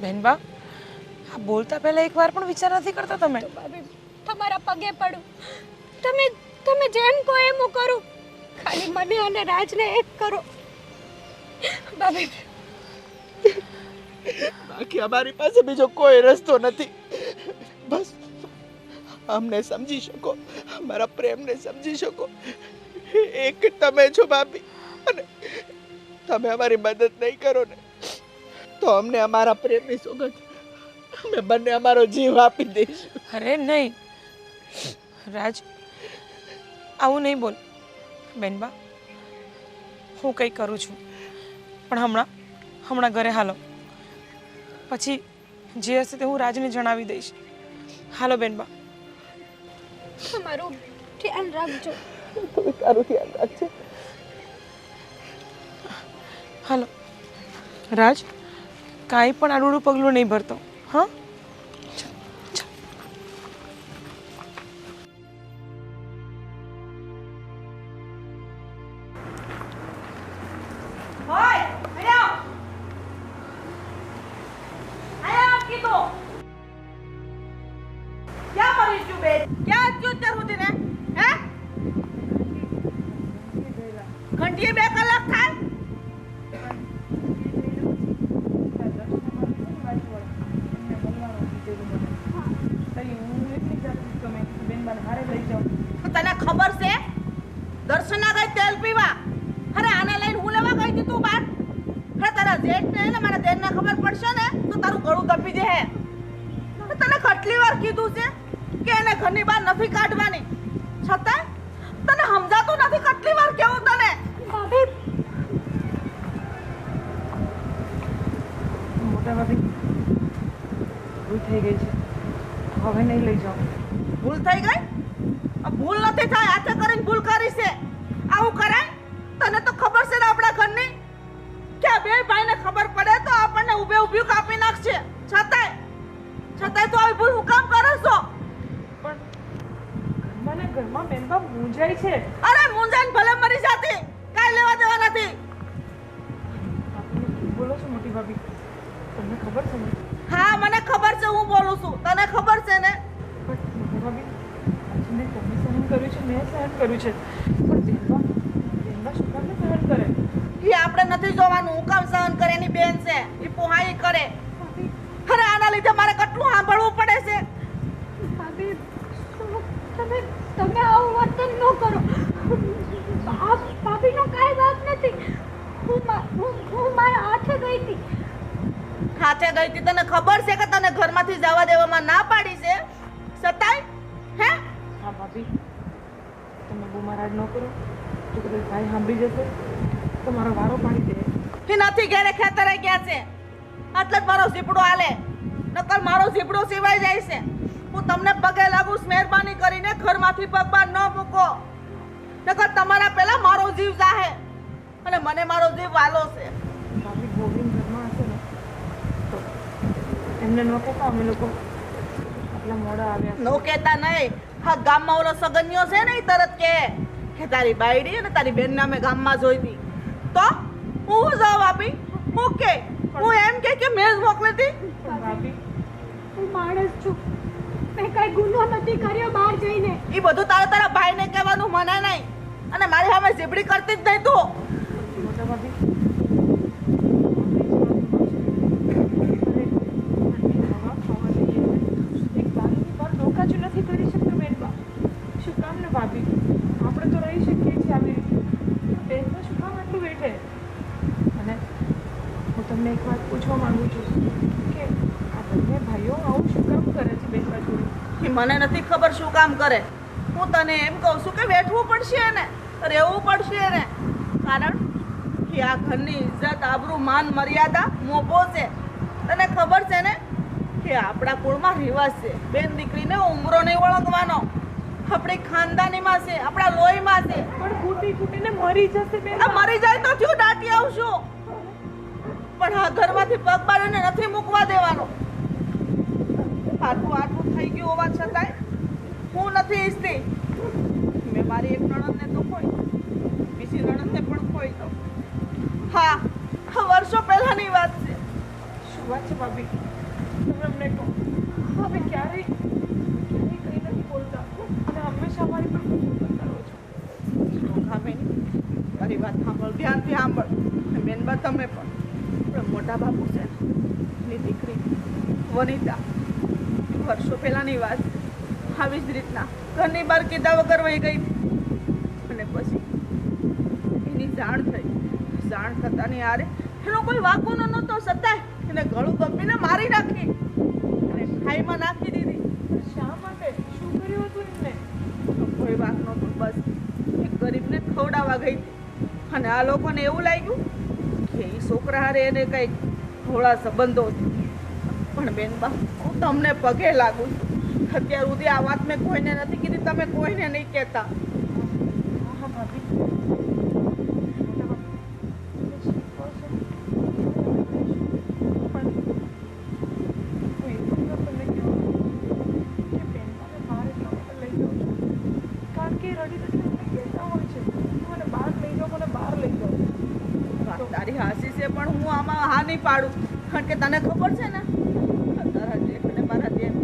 બેનબા, આ બોલતા પહેલા એકવાર પણ વિચાર નથી કરતા તમે? ભાભી, તમારા પગે પડું, તમે જેમ કહો એમ હું કરું. ખાલી મને અને રાજને એક કરો ભાભી. બાકી અમારી પાસે બીજો કોઈ રસ્તો નથી. બસ અમને સમજી શકો, અમારા પ્રેમને સમજી શકો, એક તમે છો ભાભી. અને તમે અમારી મદદ નહીં કરો ને તો અમને અમારા પ્રેમની સોગંદ અમે બંને અમારો જીવ આપી દઈશું. અરે નહીં રાજ, આવું નહીં બોલ. બેનબા, હું કંઈ કરું છું, પણ હમણાં ઘરે હાલો. પછી જે હશે તે હું રાજને જણાવી દઈશ. હાલો બેનબા. તમારું ધ્યાન રાખજો. તારું ધ્યાન રાખજો. હાલો રાજ, કાંઈ પણ આડું પગલું નહીં ભરતો. હા, ઘંટીએ 2 કલાક થાય. તને ખબર છે દર્શના ગઈ તેલ પીવા? અરે આને લઈને હું લેવા ગઈ હતી તું બાર? અરે તારા જેઠ ને મારા દેરને ખબર પડશે ને તો તારું ગળું દબી જશે. તને કેટલી વાર કીધું છે કે એને ઘરની બહાર નથી કાઢવાની, છતાં તને સમજાતું નથી. કેટલી વાર કેવું તને? ભાભી, મોટા ભાભી, ભૂલ થઈ ગઈ છે, હવે નહીં લઈ જાઓ. ભૂલ થઈ ગઈ? ભૂલ નથી થાય, હાથે કરીને ભૂલ કરી છે. આવું કરાય? તને તો ખબર છે ને આપણા ઘરની કે આ બે ભાઈને ખબર પડે તો આપણને ઊભે ઊભી કાપી નાખશે. છતાંય તો આવી ભૂલ હું કામ કરો છો? પણ ઘરમાં બેનબા મૂંઝાય છે. અરે મુંજાઈને ભલે મરી જાતી, કાંઈ લેવા દેવા નથી. બોલો છો મોટી ભાભી? તમને ખબર છે ને? હા, મને ખબર છે હું બોલું છું. તને ખબર છે ને? પણ મોટી ભાભી, આજે મેં તમે સહન કર્યું છે, મેં સહન કર્યું છે, પણ બેનબા શું કામ સહન કરે? એ આપણે નથી જોવાનું હું કામ સહન કરે. એની બેન છે, એ પોહાઈ કરે. અરે આના લીધે મારે કેટલું સાંભળવું પડે છે. ભાભી, તમે આવું વર્તન ન કરો. ભાભીનો કાંઈ વાત નથી. હું મારા હાથે ગઈ હતી. હાથે ગઈ હતી? તને ખબર છે કે તને ઘરમાંથી જવા દેવામાં ના પાડી છે, છતાંય હે? હા ભાભી, તમે બૂમારાજ ન કરો. તો કદાચ ભાઈ સાંભળી જશે તો મારો વારો પાડી દે. એ નથી ઘેરે ખેતરે ગયા છે એટલે જ મારો ઝીપડો હાલે, નકર મારો ઝીપડો સિવાય જાય છે. હું તમને પગે લાગુ, મહેરબાની કરીને ઘરમાંથી પગ બહાર ન મૂકો, નકર તમારા પહેલા મારો જીવ જાહે અને મને મારો જીવ વાલો છે. ભાભી ગોવિંદ ઘરમાં હશે ને તો એમને ન કહેતા અમે લોકો આટલા મોડા આવ્યા. નો કહેતા નહીં. હા, ગામમાં ઓલો સગન્યો છે ને એ તરત કે તારી બાયડી અને તારી બેનને અમે ગામમાં જોઈ હતી. તો હું જવાબ આપી? હું કે હું એમ કે મેં જ મોકલી હતી? પણ ભાભી હું માણસ છું, મેં કઈ ગુનો નથી કર્યો બહાર જઈને. એ બધું તારા ભાઈને કહેવાનું મને નહીં, અને મારી સામે ઝીબડી કરતી જ નહીં તું. મોટા ભાભી એક દારૂની પર ધોકા જ નથી કરી શકતો બેનબા. શું કામ ને ભાભી, આપણે તો રહી શકીએ છીએ આવી રીતે. બેનબા શું કામ આટલું બેઠે? અને હું તમને એક વાત પૂછવા માંગુ છું કે આ બંને ભાઈઓ આવું શું કામ કરે છે બેનબા જોડે? એ મને નથી ખબર શું કામ કરે. હું તને એમ કહું છું કે બેઠવું પડશે એને, રહેવું પડશે એને, કારણ કે આ ઘરની ઇજ્જત, આબરૂ, માન, મર્યાદા મોભો છે. તને ખબર છે ને કે આપણા કુળમાં રિવાજ છે બેન દીકરીને ઉંમરો નહીં ઓળખવાનો. આપણી ખાનદાનીમાં છે, આપણા લોહીમાં છે. પણ કૂટી કૂટીને મરી જશે બેન. આ મરી જાય તો થયું, દાટી આવશું, પણ આ ઘરમાંથી પગ બહાર એને નથી મૂકવા દેવાનો. આટલું થઈ ગયું હોવા છતાંય હું નથી ઈચ્છતી. મેં મારી એક નણંદને તો ખોઈ, બીજી નણંદને પણ ખોઈ દઉં. હા, વર્ષો પહેલાની વાત છે. શું વાત છે ભાભી? તમે અમને કહો. હવે ક્યારેય કંઈ નથી બોલતા અને હંમેશા અમારી પર કુટુંબ કરો છો. મારી વાત સાંભળ, ધ્યાનથી સાંભળ. બેનબા તમે પણ મોટા બાપુ છે ને, એની દીકરી વનિતા વર્ષો પહેલાની વાત આવી જ રીતના ઘરની બહાર કીધા વગર વહી ગઈ, અને પછી એની જાણ થઈ. જાણ થતાની આરે એનો કોઈ વાંકો નહોતો, છતાંય એને ગળું દબીને મારી નાખી અને ખાઈમાં નાખી દીધી. શા માટે? શું કર્યું હતું એમને? કોઈ વાંક નહોતું, બસ એક ગરીબને ખવડાવવા ગઈ હતી, અને આ લોકોને એવું લાગ્યું કે એ છોકરા હારે એને કંઈક થોડા સંબંધો છે. પણ બેનબા, હું તમને પગે લાગુ છું, અત્યાર સુધી આ વાત મેં કોઈને નથી કીધી, તમે કોઈને નહીં કહેતા. હા ભાભી, તારી હાસી છે, પણ હું આમાં હા નહીં પાડું, કારણ કે તને ખબર છે ને તારા જેઠ ને મારા જેઠ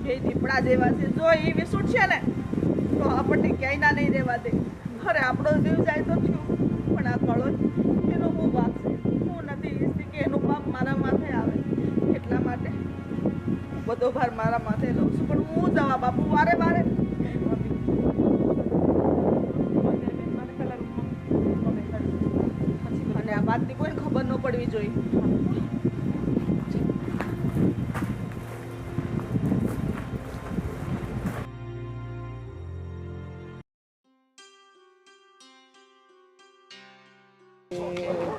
બે દીપડા જેવા છે. જો એ વિસુટ છે ને તો આપણને ક્યાંય ના નહીં રહેવા દે. અરે આપણો જીવ જાય તો થયું, પણ આ કળો એનો બહુ ભાગ છે. હું નથી ઈચ્છતી કે એનું પાપ મારા માથે આવે, એટલા માટે બધો ભાર મારા માથે લઉં છું. પણ હું જવા બાપુ વારે વારે, અને આ વાતની કોઈ ખબર ન પડવી જોઈએ.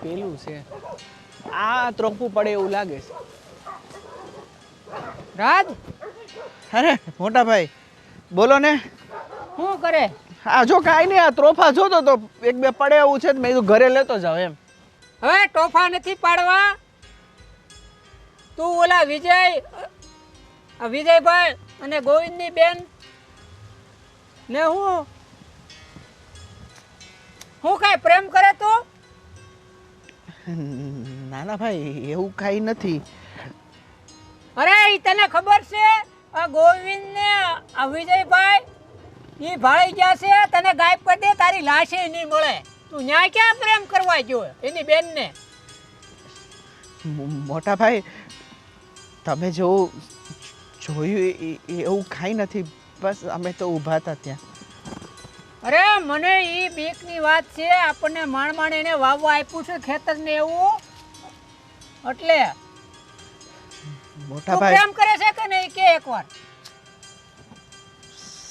પેલું છે આ ત્રોપું પડે એવું લાગે છે. રાજ અરે મોટા ભાઈ બોલો ને. શું કરે? આ જો કાંઈ નહીં, આ ત્રોફા જોતો તો એક બે પડે એવું છે, મેં કીધું ઘરે લેતો જાવ એમ. હવે ટોફા નથી પાડવા. તું ઓલા વિજયભાઈ અને ગોવિંદની બેન ને હું કાંઈ પ્રેમ કરે તું? ના ના ભાઈ એવું કાંઈ નથી. અરે ઈ તને ખબર છે આ ગોવિંદ ને આ વિજયભાઈ ઈ ભાળી ગયા છે, તને ગાયબ કરી દે, તારી લાશે નહીં મળે. તું ન્યાય ક્યાં પ્રેમ કરવા ગયો એની બેનને? મોટા ભાઈ તમે જેવું જોયું એવું કાંઈ નથી, બસ અમે તો ઊભા હતા ત્યાં. અરે મને ઈ બીકની વાત છે. આપણને માણ એને વાવવા આપ્યું છે ખેતર ને એવું, એટલે મોટા તું ભાઈ પ્રેમ કરે છે કે નહીં કે એકવાર?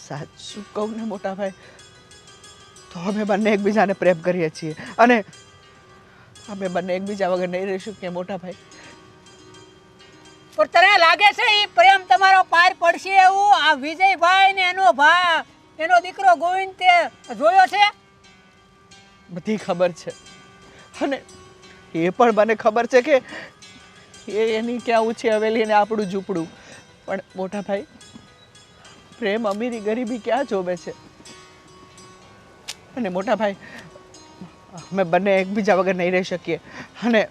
સાચું કહું ને મોટા ભાઈ, તો અમે બંને એકબીજાને પ્રેમ કરીએ છીએ અને અમે બંને એકબીજા વગર નહીં રહીશું કે મોટા ભાઈ? પણ તને લાગે છે એ પ્રેમ તમારો પાર પડશે એવું? આ વિજયભાઈ ને એનો એનો દીકરો ગોવિંદ તે જોયો છે? બધી ખબર છે અને એ પણ મને ખબર છે કે એની ક્યાં ઊંચી હવેલી ને આપણું ઝૂંપડું. પણ મોટા ભાઈ, પ્રેમ અમીરી ગરીબી ક્યાં જોવે છે? અને મોટા ભાઈ, અમે બંને એકબીજા વગર નહીં રહી શકીએ અને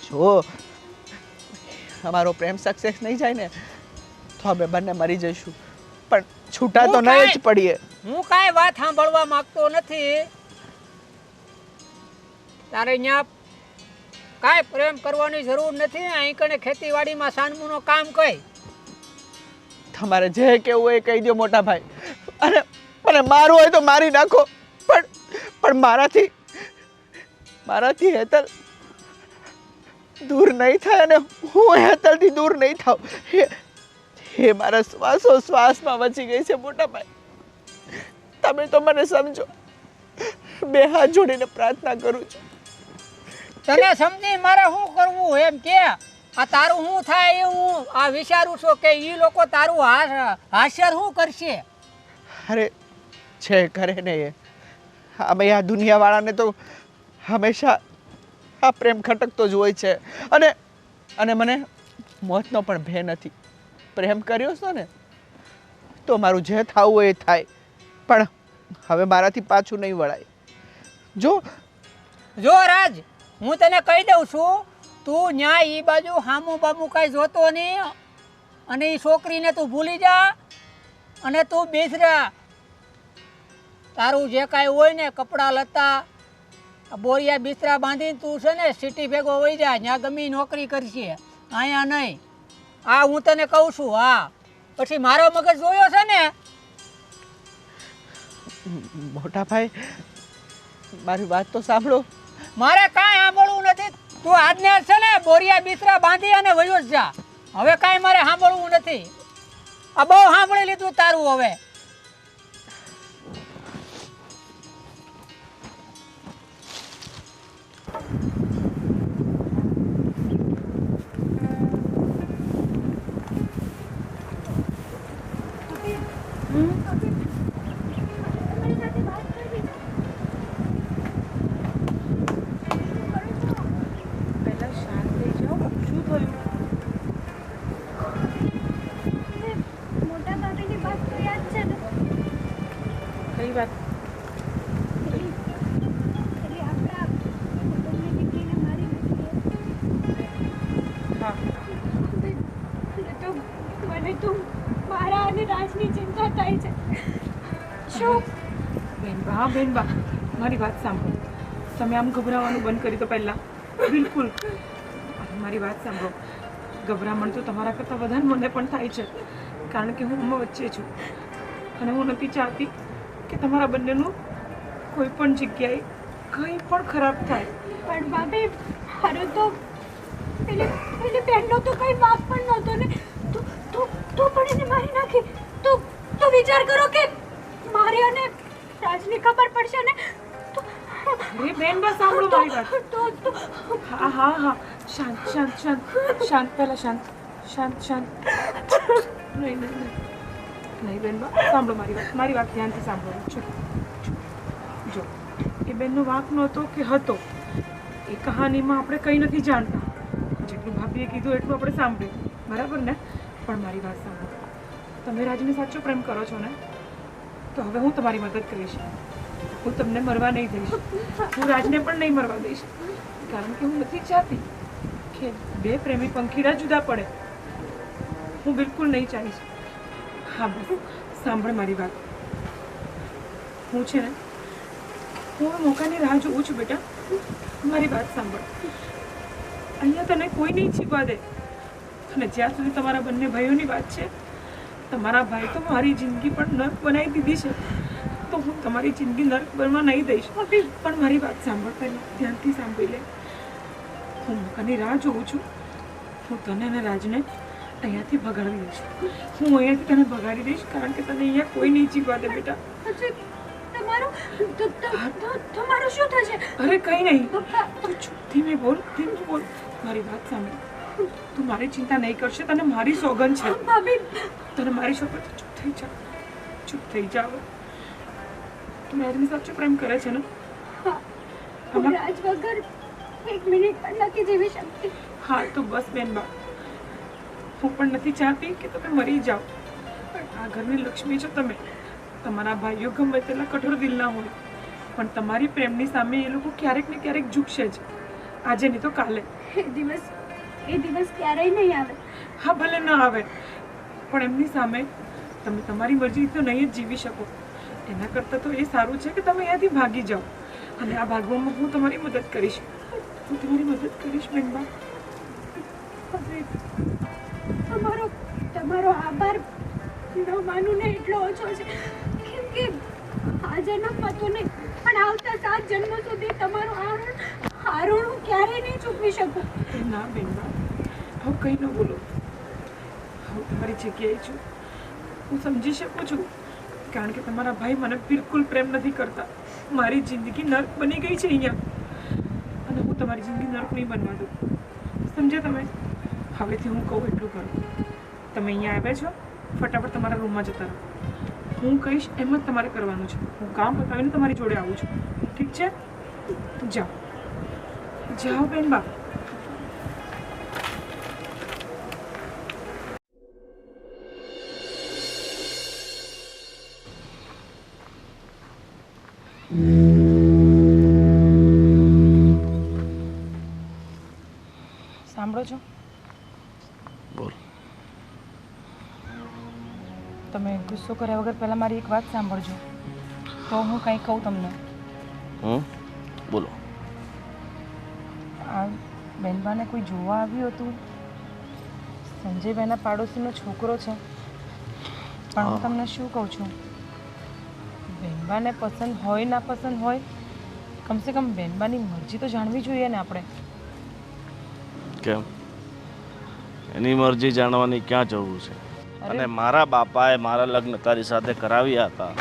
જો અમારો પ્રેમ સક્સેસ નહીં જાય ને તો અમે બંને મરી જઈશું, પણ છૂટા તો નહીં જ પડીએ. હું કાંઈ વાત સાંભળવા માંગતો નથી. તારે અહીંયા કાંઈ પ્રેમ કરવાની જરૂર નથી. અહીં કણે ખેતીવાડીમાં સાનમુનો કામ કઈ. તમારે જે કેવું હોય એ કહી દો મોટા ભાઈ, અને મને મારવું હોય તો મારી નાખો, પણ મારાથી હેતલ દૂર નહીં થાય અને હું હેતલથી દૂર નહીં થાઉં. એ મારા શ્વાસમાં વચી ગઈ છે મોટા ભાઈ. તમે તો મને સમજો. બે હાથ જોડીને પ્રાર્થના કરું છું. તને સમજી મારે શું કરવું એમ કે? આ તારું શું થાય એ હું આ વિચારું છું કે એ લોકો તારું હાસ્ય શું કરશે? અરે છે કરે ને એ. અમે આ દુનિયાવાળાને તો હંમેશા આ પ્રેમ ખટકતો જ હોય છે અને મને મોતનો પણ ભય નથી. પ્રેમ કર્યો છો ને તો મારું જે થવું હોય એ થાય, પણ હવે મારાથી પાછું નહીં વળાય. જો રાજ, હું તને કહી દઉં છું, તું ન્યા ઈ બાજુ હામું બામું કાંઈ જોતો નહીં અને એ છોકરીને તું ભૂલી જા અને તું બેસરા. તારું જે કાંઈ હોય ને કપડાં લતા બોરિયા બિસ્તરા બાંધીને તું છે ને સિટી ભેગો વહી જા. ત્યાં ગમે નોકરી કરશે, અહીંયા નહીં. આ હું તને કહું છું. હા, પછી મારો મગજ જોયો છે ને? મોટા ભાઈ, મારી વાત તો સાંભળો. મારે કાંઈ સાંભળવું નથી. તું આજને છે ને બોરિયા બિસ્તરા બાંધી અને વયો જ જા. હવે કાંઈ મારે સાંભળવું નથી. આ બહુ સાંભળી લીધું તારું. હવે પહેલા શાંત થઈ જાઓ. શું થયું? મોટા ભાભીની વાત તો યાદ છે ને? કઈ વાત? એટલે આપણા કુટુંબની દીકરીને મારી નથી. હા, મને તો મારા અને રાજની ચિંતા થાય છે. શું? બેનબા, બેનબા, મારી વાત સાંભળો. તમે આમ ગભરાવાનું બંધ કરી દો પહેલાં. બિલકુલ. મારી વાત સાંભળો. ગભરામણ તો તમારા કરતાં વધારે મને પણ થાય છે, કારણ કે હું આમાં વચ્ચે છું અને હું નથી ચાહતી કે તમારા બંનેનું કોઈ પણ જગ્યાએ કંઈ પણ ખરાબ થાય. પણ ભાભી, અરે તો પેલી બેનનો તો કંઈ વાંક પણ નહોતો ને. તું પણ એને મારી નાખી. તો વિચાર કરો કે મારી અને રાજની ખબર પડશે ને તો. અરે બેનબા, સાંભળો મારી વાત. હા હા હા, શાંત શાંત શાંત શાંત. પહેલાં શાંત શાંત શાંત. નહીં નહીં નહીં નહીં બેનબા, સાંભળો મારી વાત ધ્યાનથી સાંભળો. જો એ બેનનો વાંક નહોતો કે હતો, એ કહાનીમાં આપણે કંઈ નથી જાણતા. જેટલું ભાભીએ કીધું એટલું આપણે સાંભળ્યું, બરાબર ને? પણ મારી વાત સાંભળો. તમે રાજને સાચો પ્રેમ કરો છો ને, તો હવે હું તમારી મદદ કરીશ. હું તમને મરવા નહીં દઈશ. હું રાજને પણ નહીં મરવા દઈશ, કારણ કે હું નથી ચાહતી કે બે પ્રેમી પંખીડા જુદા પડે. હું બિલકુલ નહીં ચાહીશ. હા, બસ સાંભળ મારી વાત. હું છે ને, હું મોકાની રાહ જોઉં છું બેટા. મારી વાત સાંભળ. અહીંયા તને કોઈ નહીં છીપવા દે. અને જ્યાં સુધી તમારા બંને ભાઈઓની વાત છે, તમારા ભાઈ તો મારી જિંદગી પણ નર્ક બનાવી દીધી છે, તો હું તમારી જિંદગી નર્ક બનવા નહીં દઈશ. પણ મારી વાત સાંભળ, પહેલાં ધ્યાનથી સાંભળી લે. હું મોકાની રાહ જોઉં છું. હું તને અને રાજને અહીંયાથી ભગાડી દઈશ. હું અહીંયાથી તને ભગાડી દઈશ, કારણ કે તને અહીંયા કોઈ નહીં જીવવા દે બેટા. તમારું શું થશે? અરે કંઈ નહીં, તું ચૂપ, ધીમે બોલ, ધીમે બોલ. મારી વાત સાંભળ, તું મારી ચિંતા નહીં કરશે, તને મારી સોગંદ છે. ભાભી, તને મારી સોગંદ છે. ચૂપ થઈ જા, ચૂપ થઈ જા હવે. તું રાજની સાચો પ્રેમ કરે છે ને? હું રાજ વગર એક મિનિટ પણ નથી જીવી શકતી. હા તો બસ બેનબા, હું પણ નથી ચાહતી કે તમે મરી જાઓ, પણ આ ઘરની લક્ષ્મી છો તમે. તમારા ભાઈઓ ગમે તેટલા કઠોર દિલના હોય, પણ તમારી પ્રેમની સામે એ લોકો ક્યારેક ને ક્યારેક ઝૂકશે જ. આજે નહીં તો કાલે. એ દિવસ ક્યારેય નહીં આવે. હા ભલે ન આવે, પણ એમની સામે તમે તમારી મરજી તો નહીં જ જીવી શકો. એના કરતાં તો એ સારું છે કે તમે અહીંયાથી ભાગી જાઓ, અને આ ભાગવામાં હું તમારી મદદ કરીશ. હું તમારી મદદ કરીશ બેનબા. તમારો આભાર ન માનું ને એટલો ઓછો છે, કેમ કે આ જન્મમાં તો નહીં પણ આવતા 7 જન્મો સુધી તમારું આ ઋણ હું ક્યારેય નહીં ચૂકવી શકું. ના બેનબા, હવે કંઈ ન બોલો. હું તમારી જગ્યાએ છું, હું સમજી શકું છું, કારણ કે તમારા ભાઈ મને બિલકુલ પ્રેમ નથી કરતા. મારી જિંદગી નર્ક બની ગઈ છે અહીંયા, અને હું તમારી જિંદગી નર્ક નહીં બનવા દઉં. સમજ્યા તમે? હવેથી હું કહું એટલું કરો. તમે અહીંયા આવ્યા છો, ફટાફટ તમારા રૂમમાં જતા રહો. હું કહીશ એમ જ તમારે કરવાનું છે. હું કામ પતાવીને તમારી જોડે આવું છું, ઠીક છે? જાઓ જાઓ બેનબા. સાંભળો છો? બોલ. તમે ગુસ્સો કર્યા વગર પહેલાં મારી એક વાત સાંભળજો, તો હું કંઈ કહું તમને. બોલો. આ બેનબાને કોઈ જોવા આવ્યું હતું. સંજયભાઈના પાડોશીનો છોકરો છે, પણ હું તમને શું કહું છું, બેનબાને પસંદ હોય ના પસંદ હોય, કમસે કમ બેનબાની મરજી તો જાણવી જોઈએ ને આપણે. કેમ? એની મરજી જાણવાની ક્યાં જરૂર છે? અને મારા બાપાએ મારા લગ્ન તારી સાથે કરાવ્યા હતા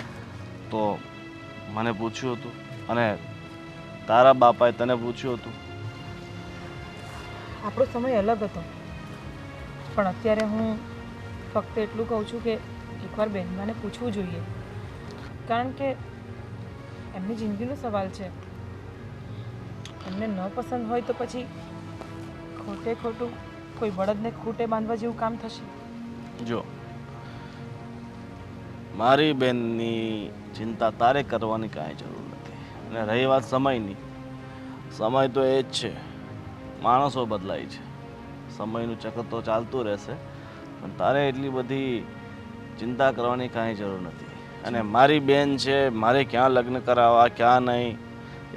તો મને પૂછ્યું હતું, અને તારા બાપાએ તને પૂછ્યું હતું? આપણો સમય અલગ હતો, પણ અત્યારે હું ફક્ત એટલું કહું છું કે એકવાર બેનબાને પૂછવું જોઈએ, કારણ કે એમની જિંદગીનો સવાલ છે. એમને ન પસંદ હોય તો પછી ખોટે ખોટું કોઈ બળદને ખૂટે બાંધવા જેવું કામ થશે. જો, મારી બેનની ચિંતા તારે કરવાની કાંઈ જરૂર નથી. અને રહી વાત સમયની, સમય તો એ જ છે, માણસો બદલાય છે, સમયનું ચક્ર તો ચાલતું રહેશે, પણ તારે એટલી બધી ચિંતા કરવાની કાંઈ જરૂર નથી. અને મારી બેન છે, મારે ક્યાં લગ્ન કરાવવા ક્યાં નહીં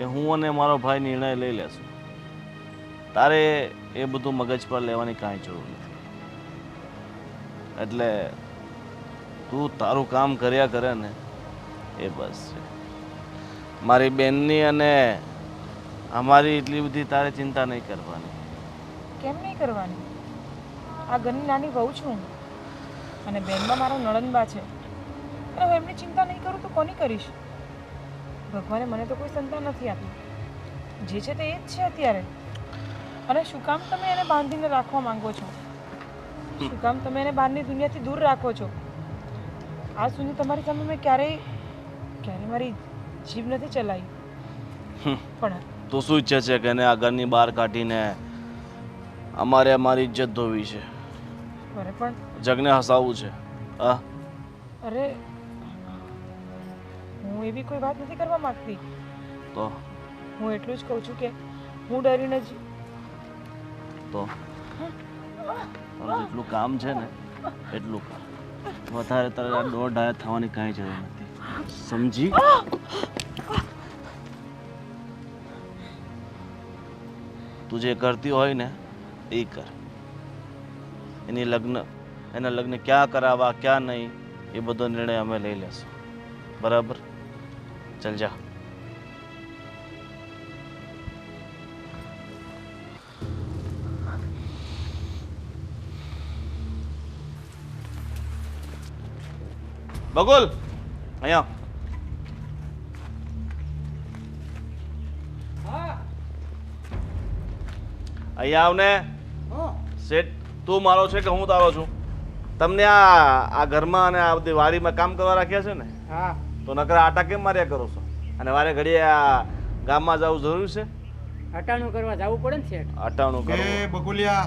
એ હું અને મારો ભાઈ નિર્ણય લઈ લેશું. તારે એ બધું મગજ પર લેવાની કાંઈ જરૂર નથી. એટલે તું તારું કામ કર્યા કરે ને એ બસ છે. મારી બેનની અને અમારી એટલી બધી તારે ચિંતા નહીં કરવાની. કેમ નહીં કરવાની? આ ઘરની નાની વહુ છું, અને બેનમાં મારો નણંદબા છે, અને હું એમની ચિંતા નહીં કરું તો કોની કરીશ? ભગવાને મને તો કોઈ સંતાન નથી આપી, જે છે તે એ જ છે અત્યારે. અને શું કામ તમે એને બાંધીને રાખવા માંગો છો? શું કામ તમે એને બહારની દુનિયાથી દૂર રાખો છો? આ સુધી તમારી સામે મેં ક્યારેય મારી જીભ નથી ચલાવી, પણ તું શું ઈચ્છે છે કે એને આ ઘરની બહાર કાઢીને અમારે અમારી ઇજ્જત ધોવી છે, અરે પણ જગને હસાવવું છે? હા, અરે હું એવી કોઈ વાત નથી કરવા માંગતી. તો હું એટલું જ કહું છું કે હું ડરીને જ તો જેટલું કામ છે ને એટલું કામ, વધારે તારે દોઢ ઢાયા થવાની કાંઈ જરૂર નથી, સમજી? તું જે કરતી હોય ને એ કર. એના લગ્ન ક્યાં કરાવવા ક્યાં નહીં એ બધો નિર્ણય અમે લઈ લેશું, બરાબર? ચાલ જા. બગુલ, અહીંયા અહીંયા આવને. શેઠ તું મારો છે કે હું તારો છું? તમને આ ઘરમાં અને આ બધી વાડીમાં કામ કરવા રાખ્યા છે ને, હા તો નકરા આટા કેમ માર્યા કરો છો? અને વારે ઘડીએ આ ગામમાં જવું જરૂરી છે? હટાણું કરવા જવું પડે ને શેઠ. અટાણું કરો. એ બકુલિયા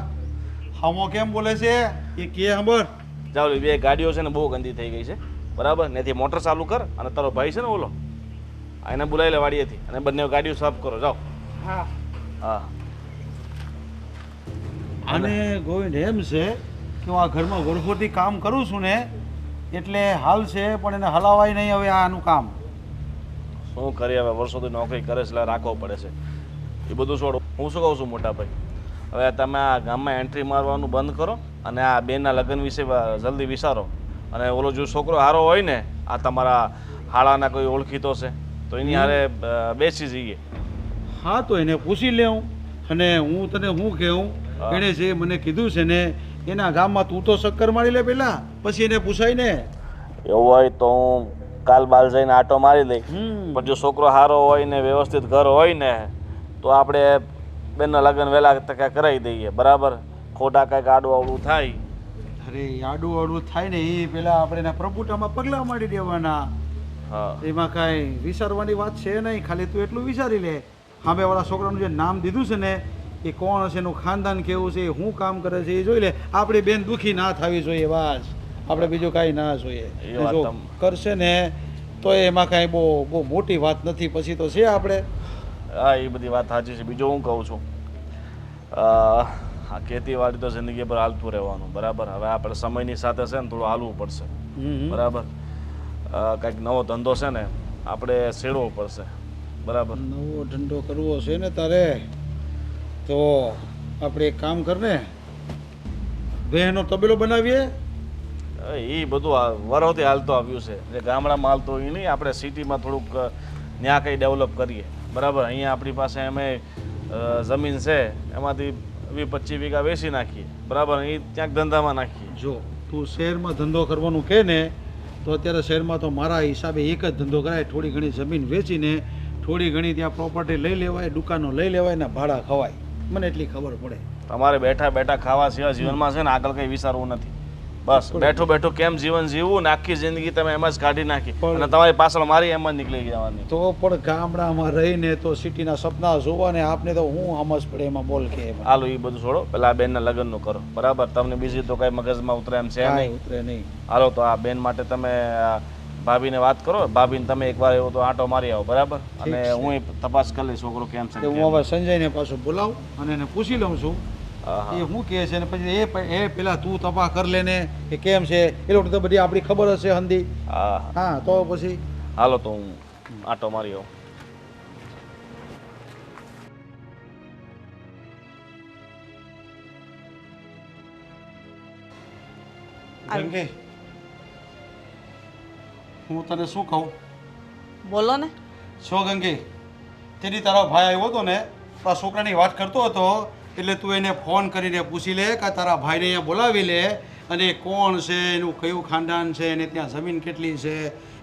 હામો કેમ બોલે છે એ કે ખબર? જાઓ લે, બે ગાડીઓ છે ને બહુ ગંદી થઈ ગઈ છે બરાબર. ને મોટર ચાલુ કર અને તારો ભાઈ છે ને ઓલો, એને બોલાવી લે વાડીએથી અને બંને ગાડીઓ સાફ કરો. જાઓ. હા હા. અને ગોવિંદ એમ છે કે હું આ ઘરમાં વર્ષોથી કામ કરું છું ને એટલે હાલ છે, પણ એને હલાવાય નહીં હવે આનું કામ. શું કરીએ હવે, વર્ષોથી નોકરી કરે છે એટલે રાખવો પડે છે. એ બધું છોડો. હું શું કહું છું મોટા ભાઈ, હવે તમે આ ગામમાં એન્ટ્રી મારવાનું બંધ કરો અને આ બેનના લગ્ન વિશે જલ્દી વિચારો. અને ઓલો જો છોકરો હારો હોય ને, આ તમારા હાળાના કોઈ ઓળખીતો છે તો એની હારે બેસી જઈએ. હા તો એને પૂછી લેવું. અને હું તને શું કહું, એણે જે મને કીધું છે ને એના ગામમાં તું તો ચક્કર મારી લે પેલા, પછી એને પૂછાય ને. એવું હોય તો હું કાલ બાલ જઈને આટો મારી લઈ. પણ જો છોકરો હારો હોય ને વ્યવસ્થિત ઘર હોય ને તો આપણે બેનના લગ્ન વહેલા તકે કરાવી દઈએ બરાબર. ખોટા કાંઈક આડું અવળું થાય. અરે આડું આડું થાય ને એ પેલા આપણે એના પ્રભુતામાં પગલાં મારી દેવાના. હા એમાં કાંઈ વિચારવાની વાત છે નહીં, ખાલી તું એટલું વિચારી લે. સામેવાળા છોકરાનું જે નામ દીધું છે ને એ કોણ હશે, એનું ખાનદાન કેવું છે, શું કામ કરે છે એ જોઈ લે. આપણે બેન દુઃખી ના થવી જોઈએ બસ, આપણે બીજું કાંઈ ના જોઈએ. એ વાત જો કરશે ને તો એમાં કાંઈ બહુ મોટી વાત નથી, પછી તો છે આપણે. હા એ બધી વાત સાચી છે. બીજું હું કહું છું, આ ખેતીવાડી તો જિંદગી પર હાલતું રહેવાનું બરાબર. હવે આપણે સમયની સાથે છે ને થોડું હાલવું પડશે બરાબર. કંઈક નવો ધંધો છે ને આપણે છેડવો પડશે બરાબર. નવો ધંધો કરવો છે ને તારે તો આપણે એક કામ કર ને, બહેનો તબેલો બનાવીએ. એ બધું વરોથી હાલતો આવ્યું છે, જે ગામડામાં હાલતો હોય નહીં. આપણે સિટીમાં થોડુંક ત્યાં કંઈ ડેવલપ કરીએ બરાબર. અહીંયા આપણી પાસે અમે જમીન છે એમાંથી 20-25 વીઘા વેચી નાખીએ બરાબર. એ ક્યાંક ધંધામાં નાખીએ. જો તું શહેરમાં ધંધો કરવાનું કહે ને તો અત્યારે શહેરમાં તો મારા હિસાબે એક જ ધંધો કરાય, થોડી ઘણી જમીન વેચીને થોડી ઘણી ત્યાં પ્રોપર્ટી લઈ લેવાય, દુકાનો લઈ લેવાય ને ભાડા ખવાય. મને એટલી ખબર પડે. તમારે બેઠા બેઠા ખાવા સિવાય જીવનમાં છે ને આગળ કંઈ વિચારવું નથી. બસ બેઠું બેઠું કેમ જીવન જીવવું ને આખી જિંદગી તમે એમ જ કાઢી નાખી અને તમારી પાછળ મારી એમ જ નીકળી જવાની. તો પણ ગામડામાં રહીને તો સિટીના સપના જોવા ને આપને તો હું સમજ પડે એમાં બોલ કે એમાં. હાલો એ બધું છોડો, પેલા આ બેનના લગ્નનું કરો બરાબર. તમને બીજી તો કઈ મગજમાં ઉતરે એમ છે નહીં. ઉતરે નહીં. હાલો તો આ બેન માટે તમે ભાભીને વાત કરો, ભાભીને તમે એકવાર એવો તો આંટો મારી આવો બરાબર. અને હું તપાસ કરી લઈશ છોકરો કેમ છે. હું હવે સંજયને પાછું બોલાવું અને એને પૂછી લઉં છું એ શું કહે છે ને પછી એ પેલા તું તપાસ કરી લે ને કે કેમ છે એ લોકો તો બધી આપણી ખબર હશે હંધી. હા હા તો પછી હાલો તો હું આંટો મારી આવું. ગંગે હું તને શું કહું? બોલો ને. છો ગંગે, તેની તારો ભાઈ આવ્યો હતો ને તો આ છોકરાની વાત કરતો હતો એટલે તું એને ફોન કરીને પૂછી લે કે તારા ભાઈને અહીંયા બોલાવી લે અને કોણ છે, એનું કયું ખાનદાન છે, એને ત્યાં જમીન કેટલી છે,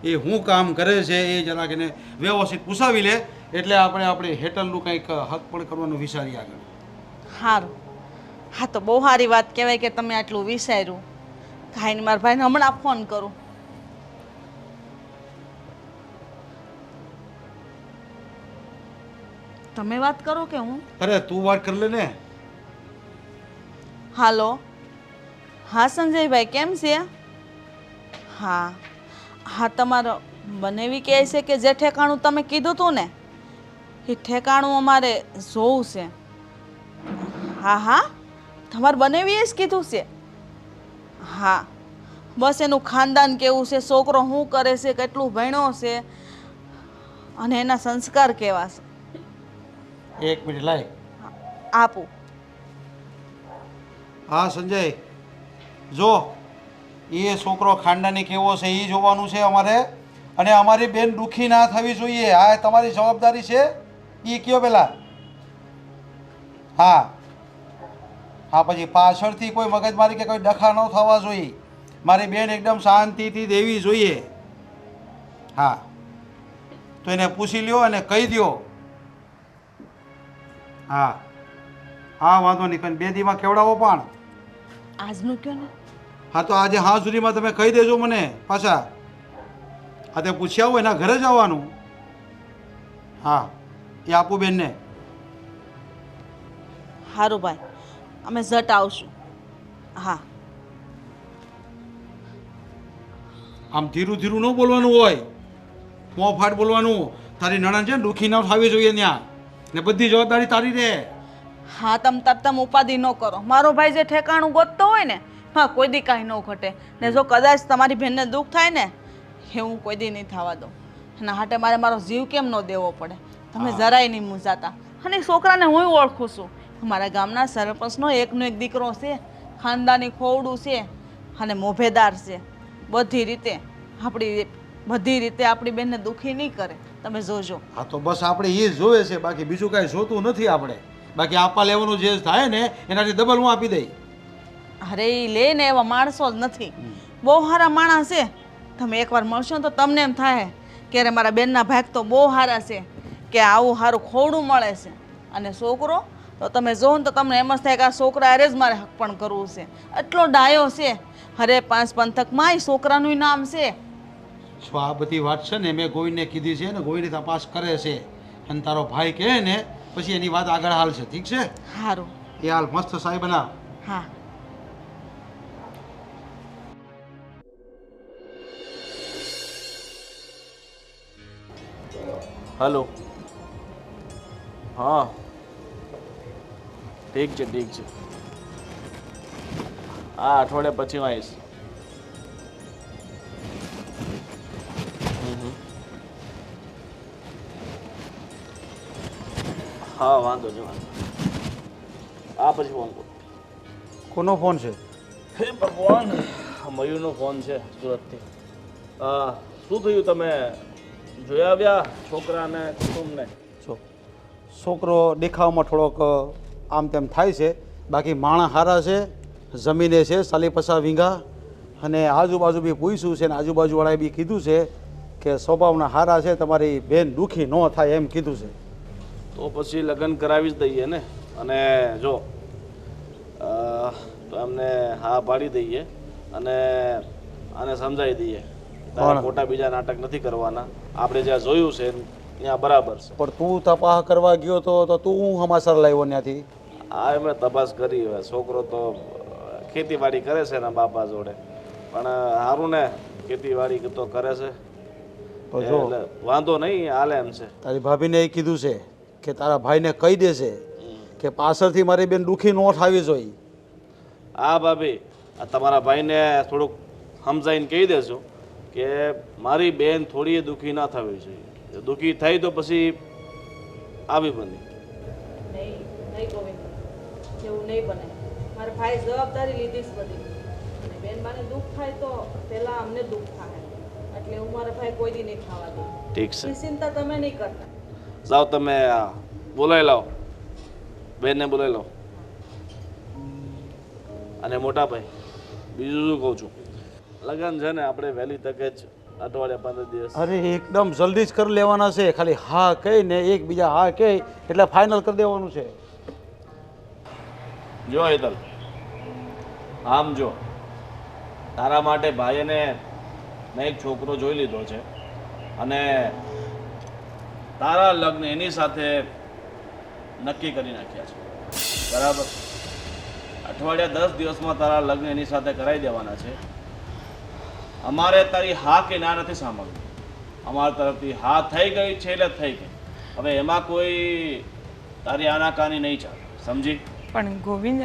એ શું કામ કરે છે, એ જરાક એને વ્યવસ્થિત પૂછાવી લે એટલે આપણે હેટલનું કંઈક હક પણ કરવાનું વિચારીએ આગળ. સારું. હા તો બહુ સારી વાત કહેવાય કે તમે આટલું વિચાર્યું. ખાઈને મારા ભાઈને હમણાં ફોન કરું. તમે વાત કરો કે હું? અરે તું વાત કરી લે ને. હાલો. હા સંજયભાઈ કેમ છે? હા હા તમારો બનેવી કહે છે કે જે ઠેકાણું તમે કીધું હતું ને એ ઠેકાણું અમારે જોવું છે. હા હા તમારે બનેવીએ જ કીધું છે. હા બસ એનું ખાનદાન કેવું છે, છોકરો શું કરે છે, કેટલું ભણ્યો છે અને એના સંસ્કાર કેવા છે. એક મિનિટ લાય. આપું. હા સંજય, જો એ છોકરો ખાનદાની કેવો છે એ જોવાનું છે અમારે, અને અમારી બેન દુઃખી ના થવી જોઈએ. આ તમારી જવાબદારી છે. એ કયો પેલા. હા હા પછી પાછળથી કોઈ મગજમારી કે કોઈ ડખા ન થવા જોઈએ. મારી બેન એકદમ શાંતિથી દેવી જોઈએ. હા તો એને પૂછી લ્યો અને કહી દો. હા હા વાંધો નહીં કંઈ 2 દીમાં કેવડાવો પણ. આજનું કયો ને. હા તો આજે હા સુધીમાં તમે કહી દેજો મને પાછા. હા તે પૂછ્યા હોય એના ઘરે જ આવવાનું. હા એ આપું બેનને. સારું ભાઈ, અમે ઝટ આવશું. હા. આમ ધીરું ધીરું ન બોલવાનું હોય, મોં ફાટ બોલવાનું. તારી નણંદ છે ને દુઃખી ન થવી જોઈએ ત્યાં, ને બધી જવાબદારી તારી રહે. હા, તમ ઉપાધિ ન કરો. મારો ભાઈ જે ઠેકાણું ગોતતો હોય ને, હા કોઈ દી કાંઈ ન ઘટે. ને જો કદાચ તમારી બેનને દુઃખ થાય ને, એ હું કોઈ દી નહીં થવા દઉં. એના હાટે મારો જીવ કેમ ન દેવો પડે? તમે જરાય નહીં મૂંઝાતા. અને એ છોકરાને હું ઓળખું છું. અમારા ગામના સરપંચનો એકનો એક દીકરો છે, ખાનદાની ખોવડું છે અને મોભેદાર છે. બધી રીતે આપણી બેનને દુઃખી નહીં કરે. તમે જોજો. હા તો બસ આપણે એ જ જોવે છે, બાકી બીજું કાંઈ જોતું નથી આપણે. બાકી આપવા લેવાનું જે થાય ને એનાથી ડબલ હું આપી દઈ. અરે એ લે ને એવા માણસો જ નથી. બહુ સારા માણસ છે. તમે એકવાર મળશો ને તો તમને એમ થાય કે અરે મારા બેનના ભાગ તો બહુ સારા છે, કે આવું સારું ખોવડું મળે છે. અને છોકરો તો તમે જોવો ને તો તમને એમ જ થાય કે આ છોકરા અરે જ મારે હક પણ કરવું છે. એટલો ડાયો છે. અરે 5 પંથકમાં એ છોકરાનું નામ છે. જો આ બધી વાત છે ને મેં ગોવિંદને કીધી છે ને, ગોવિંદ તપાસ કરે છે. અને તારો ભાઈ કહે ને પછી એની વાત આગળ હાલશે. ઠીક છે? સારું. એ હાલ મસ્ત સાહેબ બનાવ. હા. હલો. હા ઠીક છે ઠીક છે. હા અઠવાડિયા પછી હું આવીશ. હા વાંધો નહીં વાંધો. આ પછી ફોન કરું. કોનો ફોન છે? હે ભગવાન, મયુરનો ફોન છે સુરતથી. શું થયું, તમે જોઈ આવ્યા છોકરાને કુટુંબને? છોકરો દેખાવમાં થોડોક આમ તેમ થાય છે, બાકી માણસ સારા છે. જમીને છે 40-50 વીઘા. અને આજુબાજુ બી પૂછ્યું છે ને આજુબાજુવાળાએ બી કીધું છે કે સ્વભાવના સારા છે, તમારી બેન દુઃખી ન થાય એમ કીધું છે. તો પછી લગ્ન કરાવી જ દઈએ ને. અને જો તો એમને હા પાડી દઈએ અને આને સમજાવી દઈએ. તારે ખોટા બીજા નાટક નથી કરવાના. આપણે જ્યાં જોયું છે ત્યાં બરાબર છે. પણ તું તપાસ કરવા ગયો તો તું હું સમાચાર લાવ્યો ત્યાંથી? હા એમણે તપાસ કરી. હવે છોકરો તો ખેતીવાડી કરે છે એના બાપા જોડે, પણ સારું ને ખેતીવાડી તો કરે છે એટલે વાંધો નહીં, હાલે એમ છે. તારી ભાભીને એ કીધું છે કે તારા ભાઈને કહી દેશે કે પાછળથી મારી બેન દુઃખી ન થવી જોઈએ. હા ભાભી, આ તમારા ભાઈને થોડુંક સમજાવીને કહી દેજો કે મારી બેન થોડી દુઃખી ના થવી જોઈએ. દુઃખી થઈ તો પછી આવી બની. નહીં ગોવિંદ, એવું નહીં બને. મારા ભાઈ જવાબદારી લીધી જ બધી. અને બેનબાને દુઃખ થાય તો પહેલા અમને દુઃખ થાય. એટલે હું મારા ભાઈ કોઈ દી નહીં ખાવા દઉં. ઠીક છે, એ ચિંતા તમે નહીં કરતા. જાઓ તમે બોલાવી લાવો, બેનને બોલાવી લાવો. અને મોટા ભાઈ બીજું શું કહું છું, લગ્ન છે ને આપણે વહેલી તકે જ અઠવાડિયા 15 દિવસ. અરે એકદમ જલ્દી જ કરી લેવાના છે. ખાલી હા કહીને એકબીજા હા કહે એટલે ફાઇનલ કરી દેવાનું છે. જો હેતલ, આમ જો તારા માટે ભાઈને મેં એક છોકરો જોઈ લીધો છે અને તારા લગ્ન એની સાથે નક્કી કરી નાખ્યા છે. બરાબર? અઠવાડિયા 10 દિવસમાં તારા લગ્ન એની સાથે કરાવી દેવાના છે. અમારે તારી હા કે ના નથી સાંભળવું. અમારા તરફથી હા થઈ ગઈ છે એટલે થઈ ગઈ. હવે એમાં કોઈ તારી આનાકાની નહીં ચાલે. સમજી? પણ ગોવિંદ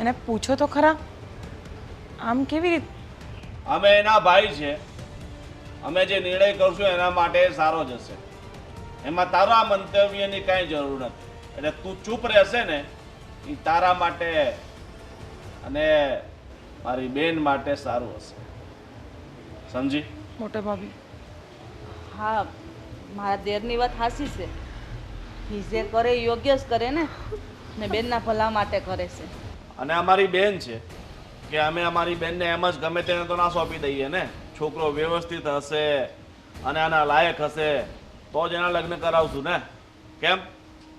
એને પૂછો તો ખરા, આમ કેવી રીતે? અમે એના ભાઈ છે. અમે જે નિર્ણય કરશું એના માટે સારો જ હશે. એમાં તારા મંતવ્યની કાંઈ જરૂર નથી. એટલે તું ચૂપ રહેશે ને એ તારા માટે અને મારી બેન માટે સારું હશે. સમજી? મોટા ભાભી, હા, મારા દેરની વાત સાચી છે. એ જે કરે એ યોગ્ય જ કરે ને બેનના ભલા માટે કરે છે. અને અમારી બેન છે કે અમે અમારી બેનને એમ જ ગમે તેને તો ના સોંપી દઈએ ને. છોકરો વ્યવસ્થિત હશે અને આના લાયક હશે તો જ એના લગ્ન કરાવશું ને. કેમ,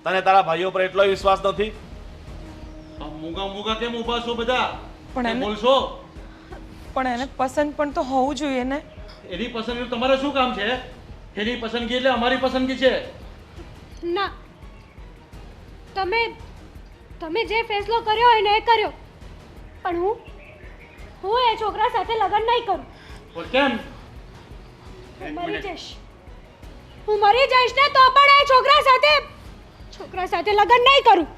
તને તારા ભાઈઓ પર એટલો વિશ્વાસ નથી? આ મૂંગા મૂંગા કેમ ઊભા છો બધા? પણ કંઈ એને બોલશો? પણ એને પસંદ પણ તો હોવું જોઈએ ને. એની પસંદગી તમારે શું કામ છે? એની પસંદગી એટલે અમારી પસંદગી છે. ના, તમે જે ફેસલો કર્યો હોય ને એ કર્યો, પણ હું એ છોકરા સાથે લગ્ન નહીં કરું. પણ કેમ? હું મરી જઈશ ને તો પણ એ છોકરા સાથે લગ્ન નહીં કરું.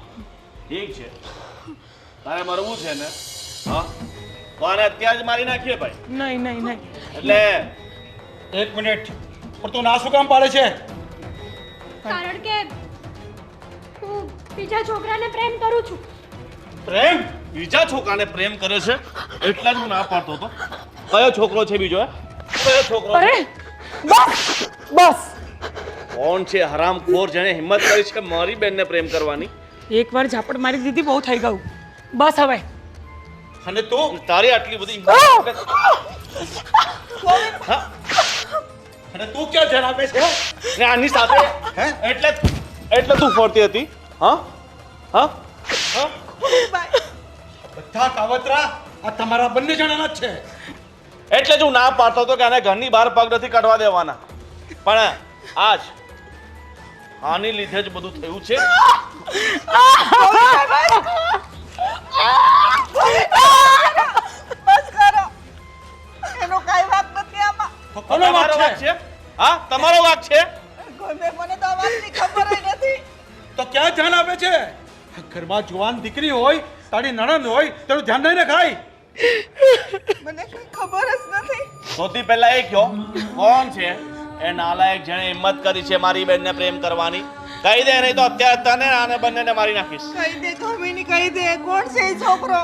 ઠીક છે, તારે મરવું છે ને? હા, તો આને અત્યારે જ મારી નાખીએ ભાઈ. નહીં નહીં નહીં. એટલે એક મિનિટ, પણ તું ના શું કામ પાડે છે? કારણ કે હું બીજા છોકરાને પ્રેમ કરું છું. પ્રેમ? બીજા છોકરાને પ્રેમ કરે છે એટલા જ હું ના પાડતો હતો. કયો છોકરો છે બીજો? કયો છોકરો છે? અરે બસ બસ. કોણ છે હરામખોર જેને હિંમત કરી છે મારી બેનને પ્રેમ કરવાની? એકવાર ઝાપટ મારી દીધી, બહુ થઈ ગયું. બસ હવે. અને તું? તારી આટલી બધી હા? અને તું ક્યાં ધ્યાન આપે છે? ને આની સાથે એટલે તું ફરતી હતી? હા હા હા? બધા કાવતરા આ તમારા બંને જણાના જ છે. એટલે જ હું ના પાડતો હતો કે આને ઘરની બહાર પગ નથી કાઢવા દેવાના. પણ આજ આની લીધે જ બધું થયું છે. બસ કરો, એનો કાંઈ વાંક નથી આમાં. કોનો વાંક તમારો વાંક છે? છે? હા, તમારો વાંક છે. મને તો આ વાતની ખબર જ નથી. તો ક્યાં ધ્યાન આપે છે? ઘરમાં જુવાન દીકરી હોય, તારી નણંદ હોય, તેનું ધ્યાન નહીં રખાય. મને કઈ ખબર જ નથી. સૌથી પહેલા એ કહો, કોણ છે એ નાલાયક જેણે હિંમત કરી છે મારી બેનને પ્રેમ કરવાની? કહી દે, નહીં તો અત્યારે તને આને બંનેને મારી નાખીશ. કહી દે કામિની, કહી દે, કોણ છે એ છોકરો?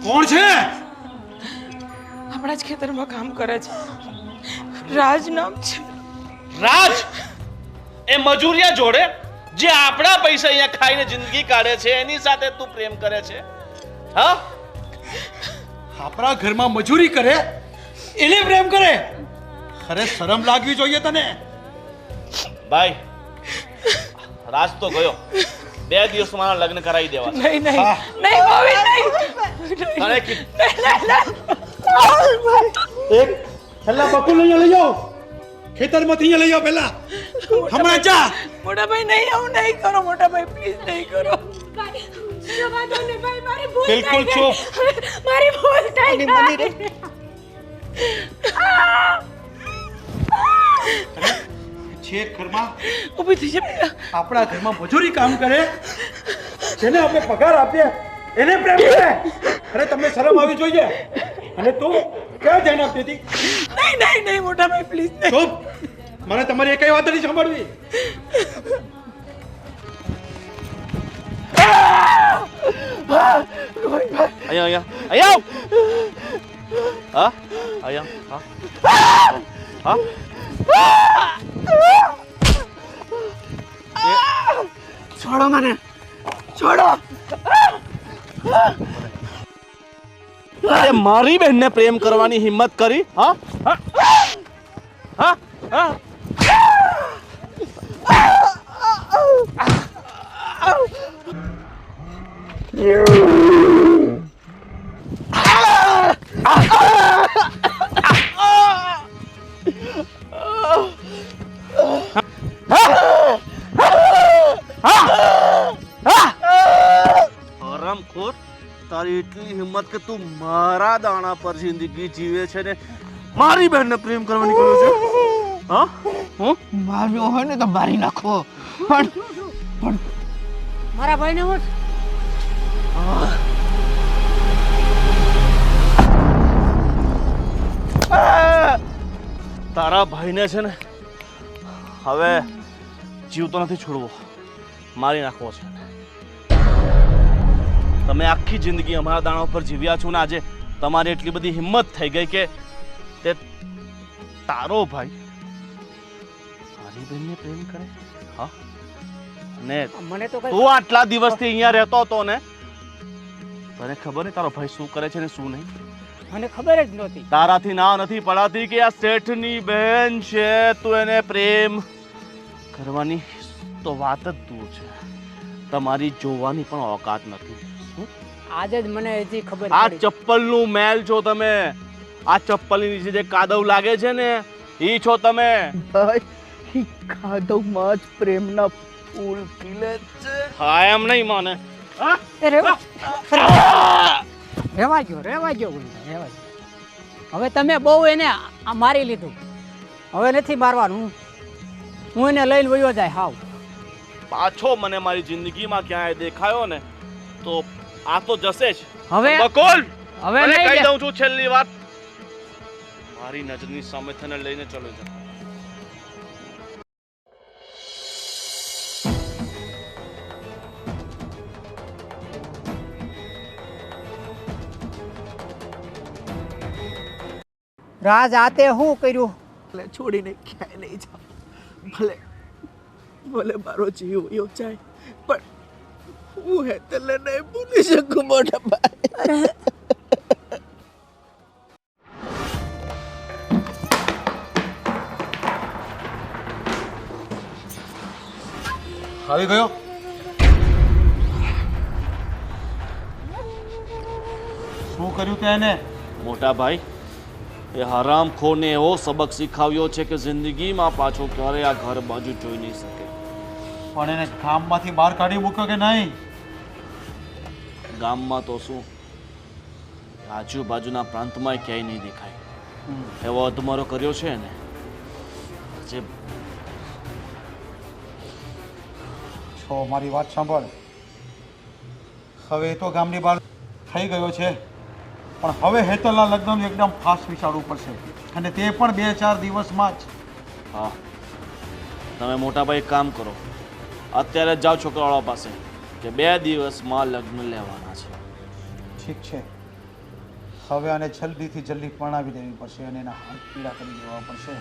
કોણ છે? આપણા જ ખેતરમાં કામ કરે છે. રાજ નામ છે. રાજ? એ મજૂરિયા જોડે જે આપણા પૈસા અહીંયા ખાઈને જિંદગી કાઢે છે એની સાથે તું પ્રેમ કરે છે? હા? આપણા ઘરમાં મજૂરી કરે એને પ્રેમ કરે? અરે શરમ લાગવી જોઈએ તને. ભાઈ, રાજ તો ગયો. 2 દિવસમાં મારા લગ્ન કરાવી દેવા છે. નહીં નહીં નહીં ભાભી, નહીં. તને કીધું. એક છેલ્લા બકુલ અહીંયા લઈ જાઓ. ખેતરમાંથી અહીંયા લઈ જાઓ પહેલા. હમણાં જા. મોટા ભાઈ નહીં, આવું નહીં કરો. મોટા ભાઈ પ્લીઝ નહીં કરો. ભાઈ, જવા દો ને ભાઈ, મારી ભૂલ બિલકુલ થઈ ગઈ. મારી ભૂલ થઈ ગઈ. છે ઘરમાં ઊભી થઈ જા બેટા. આપણા ઘરમાં મજૂરી કામ કરે, જેને આપણે પગાર આપીએ એને પ્રેમ કરે. અરે તમને શરમ આવી જોઈએ. અને તું ક્યાં ધ્યાન આપતી હતી? નહીં નહીં નહીં મોટા ભાઈ પ્લીઝ નહીં. ચૂપ. મને તમારી એકઈ વાત નથી સાંભળવી. અહીંયા અહીંયા અહીંયા આવ. હા અહીંયા હા હા. છોડો મને, છોડો. અરે મારી બહેનને પ્રેમ કરવાની હિંમત કરી? હા હા હા હા. હરામખોર, તારી એટલી હિંમત કે તું મારા દાણા પર જિંદગી જીવે છે ને મારી બહેનને પ્રેમ કરવાની કહ્યું છે? હા? હું માર્યો હોય ને તો મારી નાખો. પણ મારા ભાઈને હું તારા ભાઈને છે ને હવે જીવતો નથી છોડવો, મારી નાખવો છે. તમે આખી જિંદગી અમારા દાણા ઉપર જીવ્યા છો ને આજે તમારી એટલી બધી હિંમત થઈ ગઈ કે તે તારો ભાઈ મારી બહેનને પ્રેમ કરે? હા? ને મને તો તું આટલા દિવસથી અહીંયા રહેતો હતો ને, તને ખબર નહીં તારો ભાઈ શું કરે છે ને શું નહીં? મને ખબર જ નહોતી. તારાથી ના નથી પડાતી કે આ શેઠની બહેન છે, તું એને પ્રેમ કરવાની તો વાત જ દૂર છે. તમારી જોવાની પણ ઓકાત નથી. આજે જ મને હજી ખબર આ પડી. ચપ્પલનું મેલ છો તમે. આ ચપ્પલની નીચે જે કાદવ લાગે છે ને ઈ છો તમે. ભાઈ કાદવમાં જ પ્રેમના ફૂલ ખીલે છે. હા એમ નહીં માને. હા? એ રેવા રેવા ગયો રેવા ગયો. હવે તમે બહુ એને મારી લીધું. હવે નથી મારવાનું. હું એને લઈને વયો જાય હાવ. પાછો મને મારી જિંદગીમાં ક્યાંય દેખાયો ને તો આ તો જશે જ. હવે બકોલ હવે મને નહીં કહી દે. દઉં છું છેલ્લી વાત, મારી નજરની સામે તને લઈને ચલો જા. રાજ આતે શું કર્યું? ભલે છોડીને ક્યાંય નહીં જાઉં, ભલે ભલે મારો જીવ વયો જાય, પણ હું હેતલને નહીં ભૂલી શકું મોટા ભાઈ. આવી ગયો. શું કર્યું તે એને? મોટા ભાઈ, એ હરામખોરને એવો સબક શીખવ્યો છે કે જિંદગીમાં પાછો ક્યારે આ ઘર બાજુ જોઈ નહીં શકે. પણ એને ગામમાંથી બહાર કાઢી મૂક્યો કે નહીં? ગામમાં તો શું, આજુબાજુના પ્રાંતમાં ક્યાંય નહીં દેખાય. એવો અધમરો કર્યો છે ને જે છો મારી વાત સાંભળ. હવે એ તો ગામની બહાર થઈ ગયો છે, પણ હવે હેતલના લગ્નનું એકદમ ફાસ્ટ વિચારવું પડશે, અને તે પણ 2-4 દિવસમાં જ. હા, તમે મોટા ભાઈ એક કામ કરો, અત્યારે જ જાઓ છોકરાવાળા પાસે કે 2 દિવસમાં લગ્ન લેવાના છે. ઠીક છે, હવે આને જલ્દીથી જલ્દી પરણાવી દેવી પડશે અને એના હાથ પીડા કરી દેવા પડશે,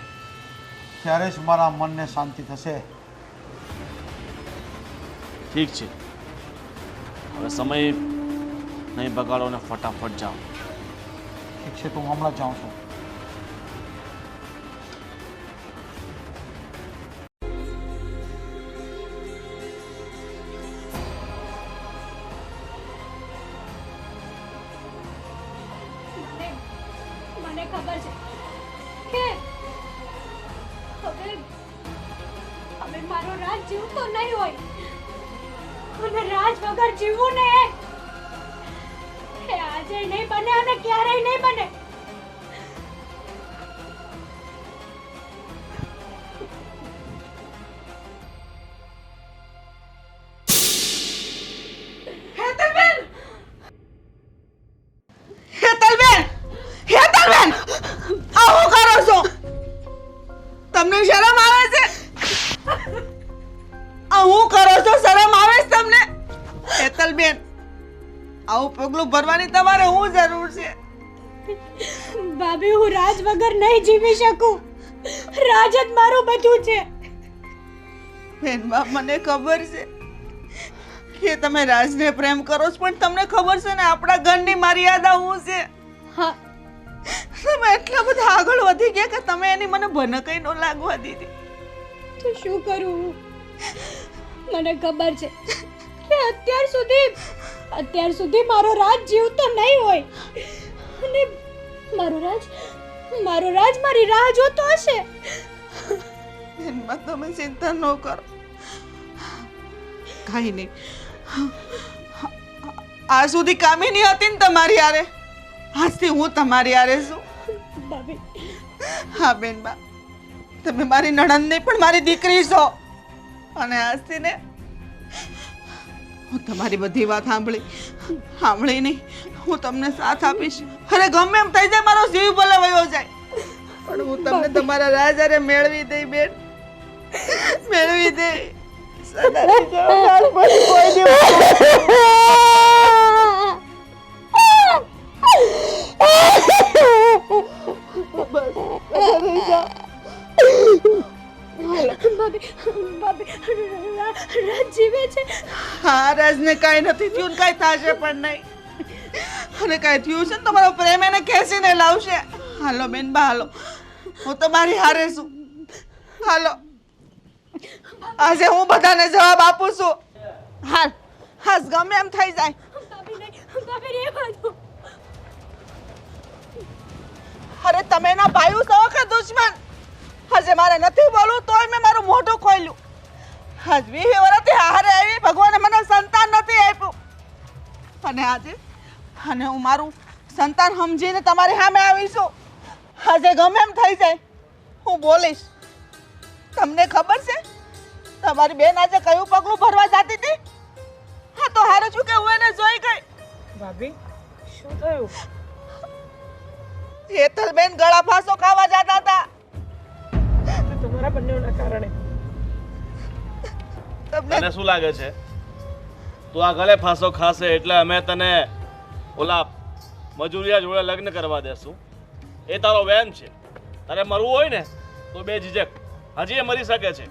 ત્યારે જ મારા મનને શાંતિ થશે. ઠીક છે, હવે સમય નહીં બગાડો ને ફટાફટ જાઓ. ઠીક છે, તો હું હમણાં જ જાઉં છું. મને ખબર છે કે હવે હવે મારો રાજ જીવતો નહીં હોય, અને રાજ વગર જીવવું ને એ આજે નહીં બને અને ક્યારેય નહીં બને. હેતલબેન, હેતલબેન, આ શું કરો છો? તમને શરમ આવે છે? આ શું કરો છો? શરમ આવે છે તમને? હેતલબેન, આવું પગલું ભરવાની તમારે શું જરૂર છે? ભાભી, હું રાજ વગર નહીં જીવી શકું. રાજ જ મારું બધું છે. બેનબા, મને ખબર છે કે તમે રાજને પ્રેમ કરો છો, પણ તમને ખબર છે ને આપણા ઘરની મર્યાદા શું છે? હા, તમે એટલા બધા આગળ વધી ગયા કે તમે એની મને ભનકઈ ન લાગવા દીધી. તો શું કરું હું? મને ખબર છે કે અત્યાર સુધી મારો રાજ જીવતો નહીં હોય, અને મારો રાજ મારી રાહ જોતો હશે. બેનબા, તમે ચિંતા ન કરો, કાંઈ નહીં. આ સુધી કામિની હતી ને તમારી હારે, આજથી હું તમારી હારે છું. ભાભી, હા બેનબા, તમે મારી નણંદ નહીં પણ મારી દીકરી છો, અને આજથી ને હું તમારી બધી વાત સાંભળી નહીં, હું તમને સાથ આપીશ. અરે ગમે એમ થઈ જાય, મારો જીવ ભલે વયો જાય, પણ હું તમને તમારા રાજારે મેળવી દઈ બેન, મેળવી દઈ. સદાની જવાબદાર પછી કોઈ દિવસ રાજ જીવે છે. હા, રાજને કાંઈ નથી થયું ને કાંઈ થશે પણ નહીં, અને કાંઈ થયું છે ને તમારો પ્રેમ એને ખેંચીને લાવશે. હાલો બેનબા, હાલો, હું તમારી હારે છું. હાલો, આજે હું બધાને જવાબ આપું છું. હાલ, હાસ ગમે એમ થઈ જાય. ભાભી, નહીં. ભાભી રહેવા દો. અરે તમે એના ભાઈ છો કે દુશ્મન? હજે મારે નથી બોલવું તોય મેં મારું મોઢું ખોલ્યું. આજ 20 વર્ષથી હારે આવી, ભગવાને મને સંતાન નથી આપ્યું, અને આજે હું મારું સંતાન સમજીને તમારી સામે આવી છું. આજે ગમે એમ થઈ જાય હું બોલીશ. તમને ખબર છે તમારી બેન આજે કયું પગલું ભરવા જતી હતી? હા તો હારું છું કે હું એને જોઈ ગઈ. ભાભી શું થયું? હેતલબેન ગળા ફાંસો ખાવા જતા હતા. તમારા બંનેના કારણે. તને શું લાગે છે તું આ ગળે ફાંસો ખાશે એટલે અમે તને ઓલા મજૂરિયા જોડે લગ્ન કરવા દેશું? એ તારો વહેમ છે. તારે મરવું હોય ને તો બે ઝીઝક હજી એ મરી શકે છે.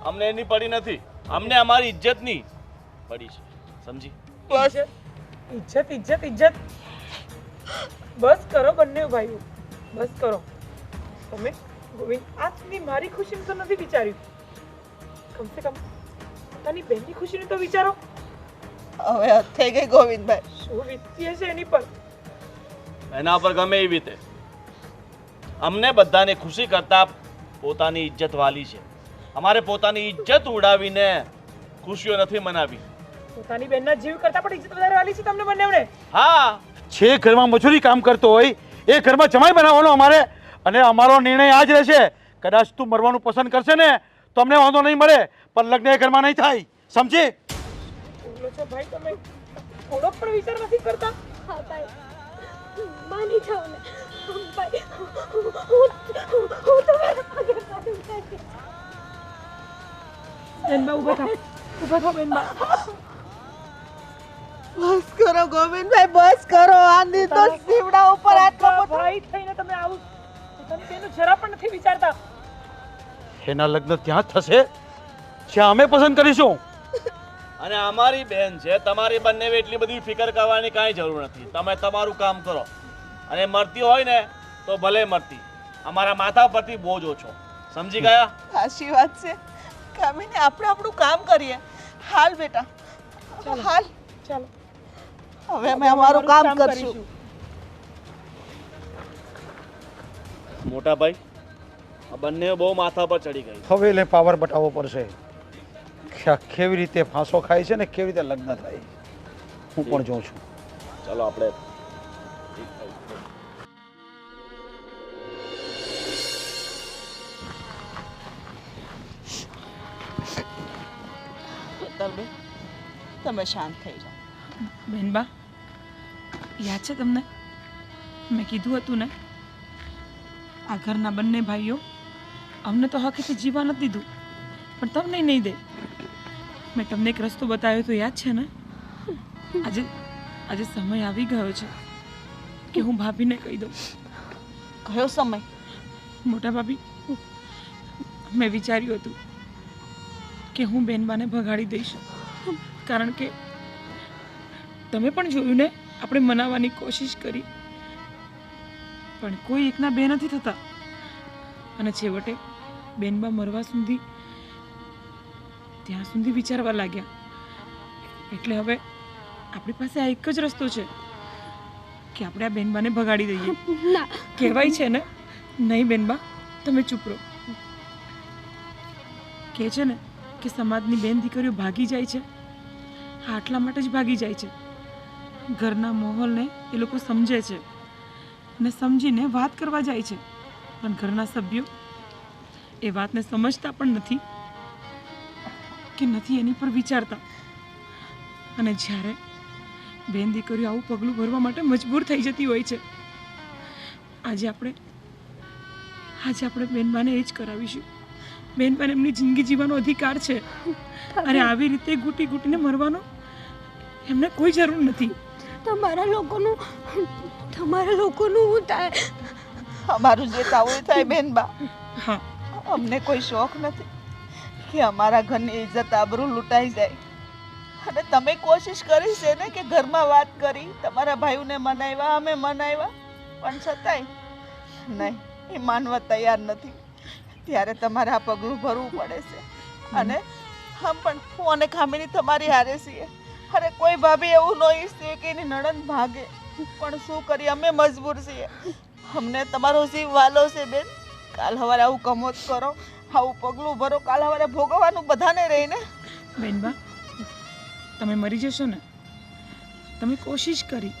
અમને એની પડી નથી, અમને અમારી ઇજ્જતની પડી છે. સમજી? બસ ઇજ્જત ઇજ્જત ઇજ્જત. બસ કરો બંને ભાઈઓ, બસ કરો. તમે ગોવિંદ આજ સુધી મારી ખુશીનું તો નથી વિચાર્યું. કમસે કમ પોતાની બહેનની ખુશીનું તો વિચારો. હવે હદ થઈ ગઈ ગોવિંદભાઈ. શું વીતતી હશે એની પર. એના પર ગમે એવી રીતે અમને બધાને ખુશી કરતા પોતાની ઇજ્જત વાલી છે. અમારે પોતાની ઇજ્જત ઉડાવીને ખુશીઓ નથી મનાવી. પોતાની બહેનના જીવ કરતા પણ ઇજ્જત વધારે વાલી છે તમને બંનેવને. હા, છે ઘરમાં મજૂરી કામ કરતો હોય એ ઘરમાં જમાઈ બનાવવાનો અમારે, અને અમારો નિર્ણય આ જ રહેશે. કદાચ તું મરવાનું પસંદ કરશે ને તો અમને વાંધો નહીં મળે, પણ લગ્ન એ ઘરમાં નહીં થાય. સમજી? બોલો છો ભાઈ તમે થોડો પણ વિચાર નથી કરતા? હા ભાઈ, માની જાઓ ને ભાઈ. હું તમારા પગે પડું છું. બેનબા ઊભા થાઓ, ઊભા થાઓ બેનબા. બસ કરો ગોવિંદભાઈ, બસ કરો. આની તો સીવડા ઉપર આટલો બધો. ભાઈ થઈને તમે આવું પોતાની બેનનું જરા પણ નથી વિચારતા. એના લગ્ન ત્યાં જ થશે જ્યાં અમે પસંદ કરીશું. અને અમારી બેન છે, તમારી બંને એટલી બધી ફિકર કરવાની કાંઈ જરૂર નથી. તમે તમારું કામ કરો, અને મરતી હોય ને તો ભલે મરતી, અમારા માથા પરથી બોજ ઓછો. સમજી ગયા? સાચી વાત છે કામિની. આપણે આપણું કામ કરીએ. હાલ બેટા, હાલ. ચાલો હવે અમે અમારું કામ કરશું. મોટા ભાઈ, આ બંને બહુ માથા પર ચડી ગઈ. હવે એટલે પાવર બતાવવો પડશે કે આ કેવી રીતે ફાંસો ખાય છે ને કેવી રીતે લગ્ન થાય. હું પણ જોઉં છું. ચાલો આપણે હેતલબેન, તમે શાંત થઈ જાઓ. બેનબા યાદ છે તમને મેં કીધું હતું ને આ ઘરના બંને ભાઈઓ અમને તો હકીથી જીવવા નથી દીધું, પણ તમને નહીં દે. મેં તમને એક રસ્તો બતાવ્યો તો યાદ છે ને? આજે આજે સમય આવી ગયો છે કે હું ભાભીને કહી દઉં. કયો સમય? મોટા ભાભી, મેં વિચાર્યું હતું કે હું બેનબાને ભગાડી દઈશ, કારણ કે તમે પણ જોયું ને આપણે મનાવવાની કોશિશ કરી, પણ કોઈ એકના બે નથી થતા, અને છેવટે બેનબા મરવા સુધી ત્યાં સુધી વિચારવા લાગ્યા. એટલે હવે આપણી પાસે આ એક જ રસ્તો છે કે આપણે આ બેનબાને ભગાડી દઈએ. ના, કહેવાય છે ને, નહીં બેનબા તમે ચૂપ રહો. કહે છે ને કે સમાજની બેન દીકરીઓ ભાગી જાય છે, હા આટલા માટે જ ભાગી જાય છે. ઘરના માહોલને એ લોકો સમજે છે અને સમજીને વાત કરવા જાય છે, પણ ઘરના સભ્યો એ વાતને સમજતા પણ નથી કે નથી એની પર વિચારતા. અને જ્યારે બેન દીકરીઓ આવું પગલું ભરવા માટે મજબૂર થઈ જતી હોય છે, આજે આપણે બેનબાને એ જ કરાવીશું. બેનબાને એમની જિંદગી જીવવાનો અધિકાર છે, અને આવી રીતે ઘૂંટી ઘૂંટીને મરવાનો એમને કોઈ જરૂર નથી. તમારા લોકોનું શું થાય? અમારું જે થવું એ થાય બેનબા. હા, અમને કોઈ શોખ નથી કે અમારા ઘરની ઇજ્જત આબરૂ લૂંટાઈ જાય. અને તમે કોશિશ કરી છે ને કે ઘરમાં વાત કરી, તમારા ભાઈઓને મનાવ્યા, અમે મનાવ્યા, પણ છતાંય નહીં, એ માનવા તૈયાર નથી. ત્યારે તમારે આ પગલું ભરવું પડે છે. અને હમ પણ હું અને ખામીની તમારી હારે છીએ. અરે કોઈ ભાભી એવું ન ઈચ્છે કે એની નણંદ ભાગે, પણ શું કરીએ, અમે મજબૂર છીએ. અમને તમારો જીવ વાલો છે બેન. કાલ સવારે આવું કમોત કરો, આવું પગલું ભરો, કાલ સવારે ભોગવવાનું બધાને રહીને. બેનબા, તમે મરી જશો ને? તમે કોશિશ કરી,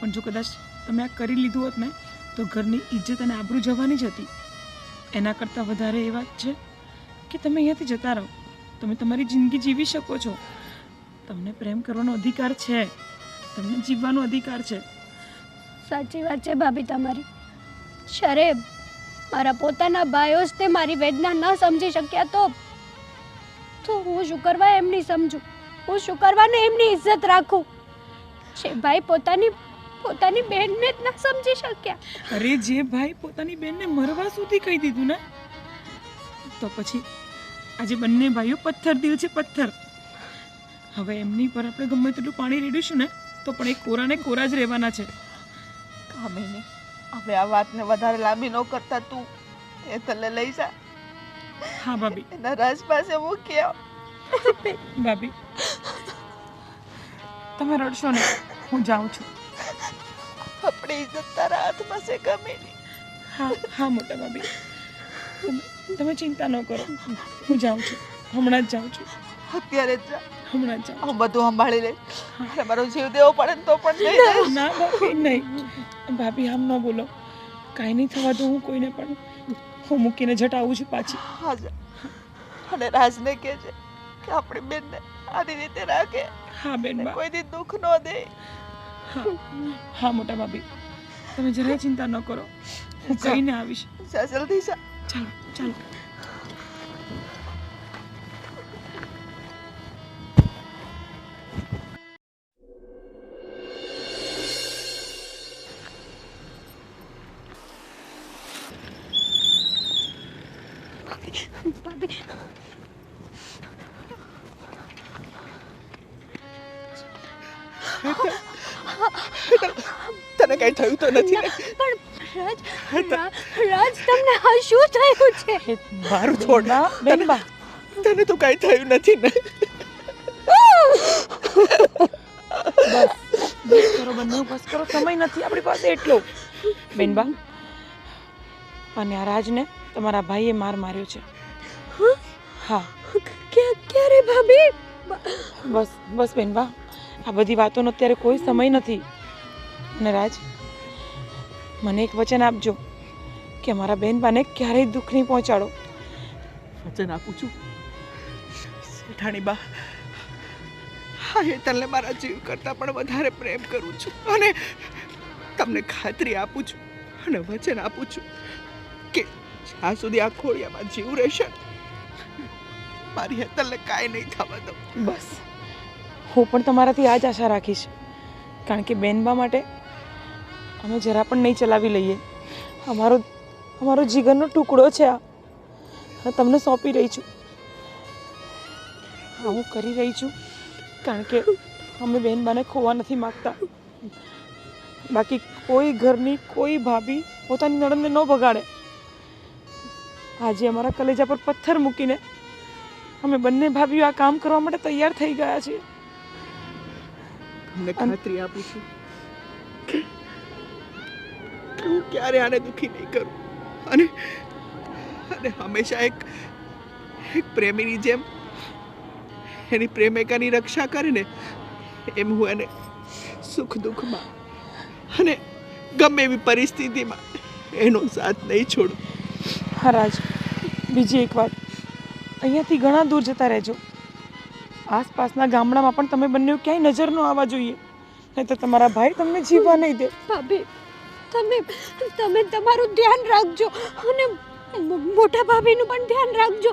પણ જો કદાચ તમે આ કરી લીધું હોત ને તો ઘરની ઇજ્જત અને આબરૂ જવાની જ હતી. એના કરતાં વધારે એ વાત છે કે તમે અહીંયાથી જતા રહો. તમે તમારી જિંદગી જીવી શકો છો. તમને પ્રેમ કરવાનો અધિકાર છે, તમને જીવવાનો અધિકાર છે. સાચી વાત છે ભાભી તમારી. શરે મારા પોતાના ભાઈઓ જ તે મારી વેદના ન સમજી શક્યા તો હું શું કરવા એમની સમજું? હું શું કરવાને એમની ઇજ્જત રાખું? જે ભાઈ પોતાની બહેનને જ ન સમજી શક્યા. અરે જે ભાઈ પોતાની બેનને મરવા સુધી કહી દીધું ને, તો પછી આજે બંને ભાઈઓ પથ્થર દિલ છે, પથ્થર. હવે એમની પર આપણે ગમે તેટલું પાણી રેડીશું ને તો પણ એ કોરાને કોરા જ રહેવાના છે. કામિની, હવે આ વાતને વધારે લાંબી ન કરતા તું એ તલે લઈ જા. હા ભાભી. એના રાજ પાસે મૂકી આવ. ભાભી, તમે રડશો ને, હું જાઉં છું. આપણી ઇજ્જત તારા હાથમાં છે કામિની. હા હા મોટા ભાભી, તમે ચિંતા ન કરો. હું જાઉં છું, હમણાં જ જાઉં છું. અત્યારે જ જા. હમણાં જ જાઉં. હું બધું સંભાળી લઈશ. અને મારો જીવ દેવો પડે ને તો પણ નહીં દઈશ. ના ભાભી નહીં. ભાભી આમ ન બોલો. કાંઈ નહીં થવા દઉં હું કોઈને પણ. હું મૂકીને જટ આવું છું પાછી. હા જા. અને રાજને કહેજે કે આપણી બેનને આની રીતે રાખે. હા બેનબા. કોઈ દી દુઃખ ન દે. હા મોટા ભાભી, તમે જરાય ચિંતા ન કરો. હું કહીને આવીશ. જા જલ્દી જા. ચાલો ચાલો. ભાભી તને કઈ થયું તો નથી ને? પણ રાજ તમને આ શું થયું છે? મારું છોડ. બેનબા, તને તો કઈ થયું નથી ને? બસ કરો બંને, બસ કરો. સમય નથી આપણી પાસે એટલો. બેનબા, અને આ રાજને તમારા ભાઈએ માર્યો છે. હા. ક્યારે ભાભી? બસ બસ બેનબા, આ બધી વાતોનો અત્યારે કોઈ સમય નથી. અને રાજ, મને એક વચન આપજો કે અમારા બેનબાને ક્યારેય દુઃખ નહીં પહોંચાડો. વચન આપું છું શેઠાણી બા. હા, એ તને મારા જીવ કરતાં પણ વધારે પ્રેમ કરું છું. અને તમને ખાતરી આપું છું અને વચન આપું છું કે જ્યાં સુધી આ ખોડિયામાં જીવ રહેશે મારી હેતલને કાંઈ નહીં થવા દઉં. બસ હું પણ તમારાથી આ જ આશા રાખીશ. કારણ કે બેનબા માટે અમે જરા પણ નહીં ચલાવી લઈએ. અમારો જીગરનો ટુકડો છે આ. તમને સોંપી રહી છું. હા, હું કરી રહી છું કારણ કે અમે બેનબાને ખોવા નથી માગતા. બાકી કોઈ ઘરની કોઈ ભાભી પોતાની નણંદને ન બગાડે. આજે અમારા કલેજા પર પથ્થર મૂકીને અમે બંને ભાભીઓ આ કામ કરવા માટે તૈયાર થઈ ગયા છીએ. તમને ખાતરી આપું છું કે હું ક્યારે આને દુઃખી નહીં કરું. અને હંમેશા એક પ્રેમીની જેમ એની પ્રેમિકાની રક્ષા કરે ને એમ હું એને સુખ દુઃખમાં અને ગમે એવી પરિસ્થિતિમાં એનો સાથ નહીં છોડું. હા રાજ, બીજી એક વાત, અહીંયાથી ઘણા દૂર જતા રહેજો. આસપાસના ગામડામાં પણ તમે બંને ક્યાંય નજર ન આવવા જોઈએ, નહીં તો તમારા ભાઈ તમને જીવવા નહીં દે. ભાભી, તમે તમારું ધ્યાન રાખજો અને મોટા ભાભીનું પણ ધ્યાન રાખજો.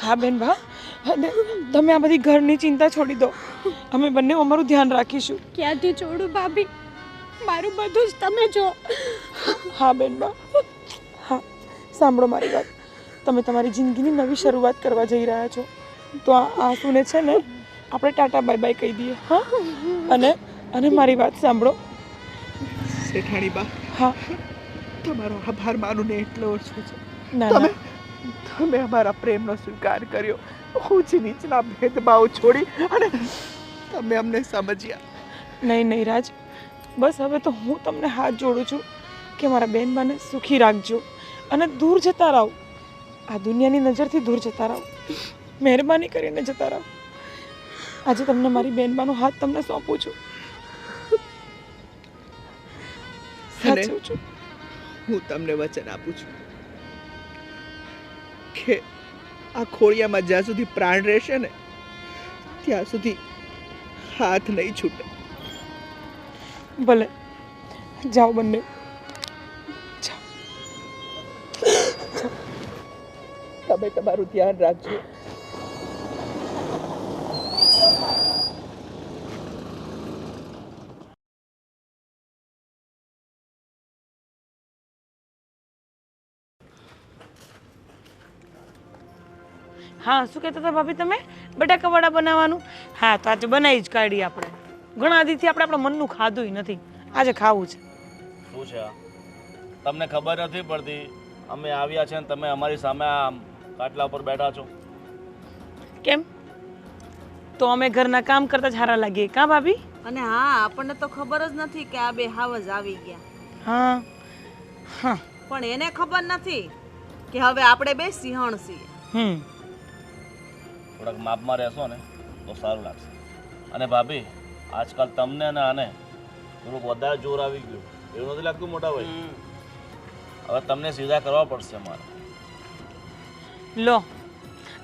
હા બેન ભા, અને તમે આ બધી ઘરની ચિંતા છોડી દો. અમે બંને અમારું ધ્યાન રાખીશું. ક્યાંથી છોડું ભાભી? મારું બધું જ તમે જો. હા બેન બા, હા સાંભળો મારી વાત. તમે તમારી જિંદગીની નવી શરૂઆત કરવા જઈ રહ્યા છો, તો આ આંસુને છે ને આપણે ટાટા બાય બાય કહી દઈએ. હા, અને મારી વાત સાંભળો શેઠાણી બા. હા, તમારો આભાર માનું ને એટલો ઓછો છે. ના તમે અમારા પ્રેમનો સ્વીકાર કર્યો. ઊંચ નીચના ભેદભાવ છોડી અને તમે અમને સમજ્યા. નહીં નહીં રાજ, બસ હવે તો હું તમને હાથ જોડું છું કે મારા બેનબાને સુખી રાખજો અને દૂર જતા રહો. આ દુનિયાની નજરથી દૂર જતા રહો. મહેરબાની કરીને જતા રહો. આજે તમને મારી બેનબાનો હાથ તમને સોંપું છું. સાચું છું. હું તમને વચન આપું છું કે આ ખોળિયામાં જ્યાં સુધી પ્રાણ રહેશે ને ત્યાં સુધી હાથ નહીં છૂટે. ભલે જાઓ બંને. તમે તમારું ધ્યાન રાખજો. હા, શું કહેતા હતા ભાભી તમે? બટાકા વડા બનાવવાનું? હા, તો આજે બનાવી જ કાઢીએ આપણે. ઘણા દીથી આપણે આપણા મનનું ખાધું નથી, આજે ખાવું છે. શું છે આ? તમને ખબર નથી પડતી અમે આવ્યા છે ને તમે અમારી સામે આ કાટલા ઉપર બેઠા છો. કેમ? તો અમે ઘરના કામ કરતા જ સારા લાગીએ કાં ભાભી? અને હા, આપણને તો ખબર જ નથી કે આ બે હાવજ આવી ગયા. હા હા. પણ એને ખબર નથી કે હવે આપણે બે સિંહણ છીએ. થોડાક માપમાં રહેશો ને તો સારું લાગશે. અને ભાભી, આજકાલ તમને અને આને થોડુંક વધારે જોર આવી ગયું એવું નથી લાગતું મોટા ભાઈ? હવે તમને સીધા કરવા પડશે મારે. લો,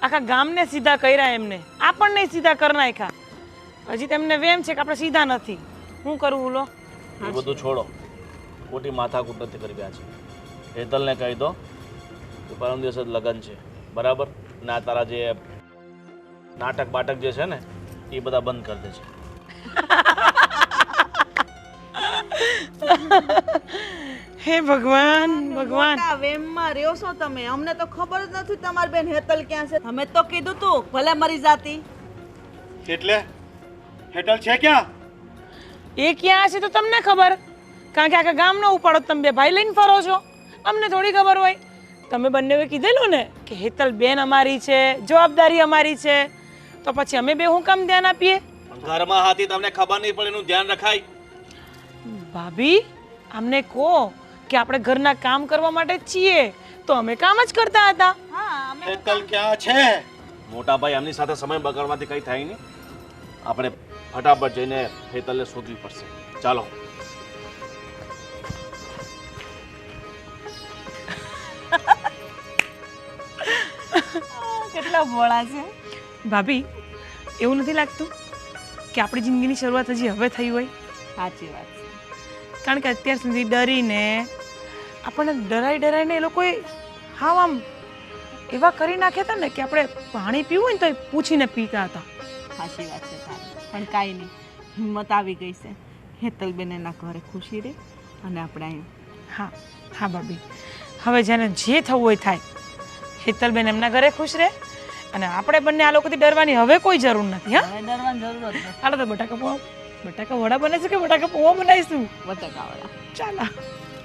આખા ગામને સીધા કર્યા એમને, આપણને સીધા કરી નાખ્યા. હજી તેમને વેમ છે કે આપણે સીધા નથી. શું કરવું? લો, એ બધું છોડો, ખોટી માથાકૂટ નથી કરી રહ્યા છે. હેતલને કહી દો કે પરમ દિવસે જ લગ્ન છે, બરાબર? ને આ તારા જે નાટક બાટક જે છે ને એ બધા બંધ કરી દે છે. હે ભગવાન ભગવાન. મોટા વેમમાં રહ્યો છો તમે. અમને તો ખબર જ નથી તમારી બેન હેતલ ક્યાં છે. અમે તો કીધું તું ભલે મરી જાતી. એટલે હેટલ છે ક્યાં? એ ક્યાં છે તો તમને ખબર? કારણ કે આખા ગામનો ઉપાડો તમે બે ભાઈ લઈને ફરો છો. અમને થોડી ખબર હોય? તમે બંનેએ કીધેલું ને કે હેતલ બેન અમારી છે, જવાબદારી અમારી છે, તો પછી અમે બે હું કામ ધ્યાન આપીએ? ઘરમાં હાથી તમને ખબર નહીં પડે એનું ધ્યાન રખાય. ભાભી, અમને કહો કે આપણે ઘરના કામ કરવા માટે જ છીએ, તો અમે કામ જ કરતા હતા. હેતલ ક્યાં છે? મોટા ભાઈ, એમની સાથે સમય બગાડવાથી કંઈ થાય નહીં. આપણે ફટાફટ જઈને હેતલને શોધવી પડશે. ચાલો. કેટલા ભોળા છે ભાભી. એવું નથી લાગતું કે આપણી જિંદગીની શરૂઆત હજી હવે થઈ હોય? સાચી વાત છે. કારણ કે અત્યાર સુધી ડરીને આપણને ડરાઈને એ લોકોએ હાવ આમ એવા કરી નાખ્યા હતા ને કે આપણે પાણી પીવું હોય ને તો એ પૂછીને પીતા હતા. સાચી વાત છે તારી. પણ કાંઈ નહીં, હિંમત આવી ગઈ છે. હેતલબેન એના ઘરે ખુશી રહે અને આપણે અહીંયા. હા હા ભાભી, હવે જેને જે થવું હોય થાય. હેતલબેન એમના ઘરે ખુશ રહે અને આપણે બંને આ લોકોથી ડરવાની હવે કોઈ જરૂર નથી. હા, હવે ડરવાની જરૂર જ નથી. હાલો તો બટાકા વડા બને છે કે બટાકા પૌવા બનાવીશું? બટાકા વડા. ચાલો.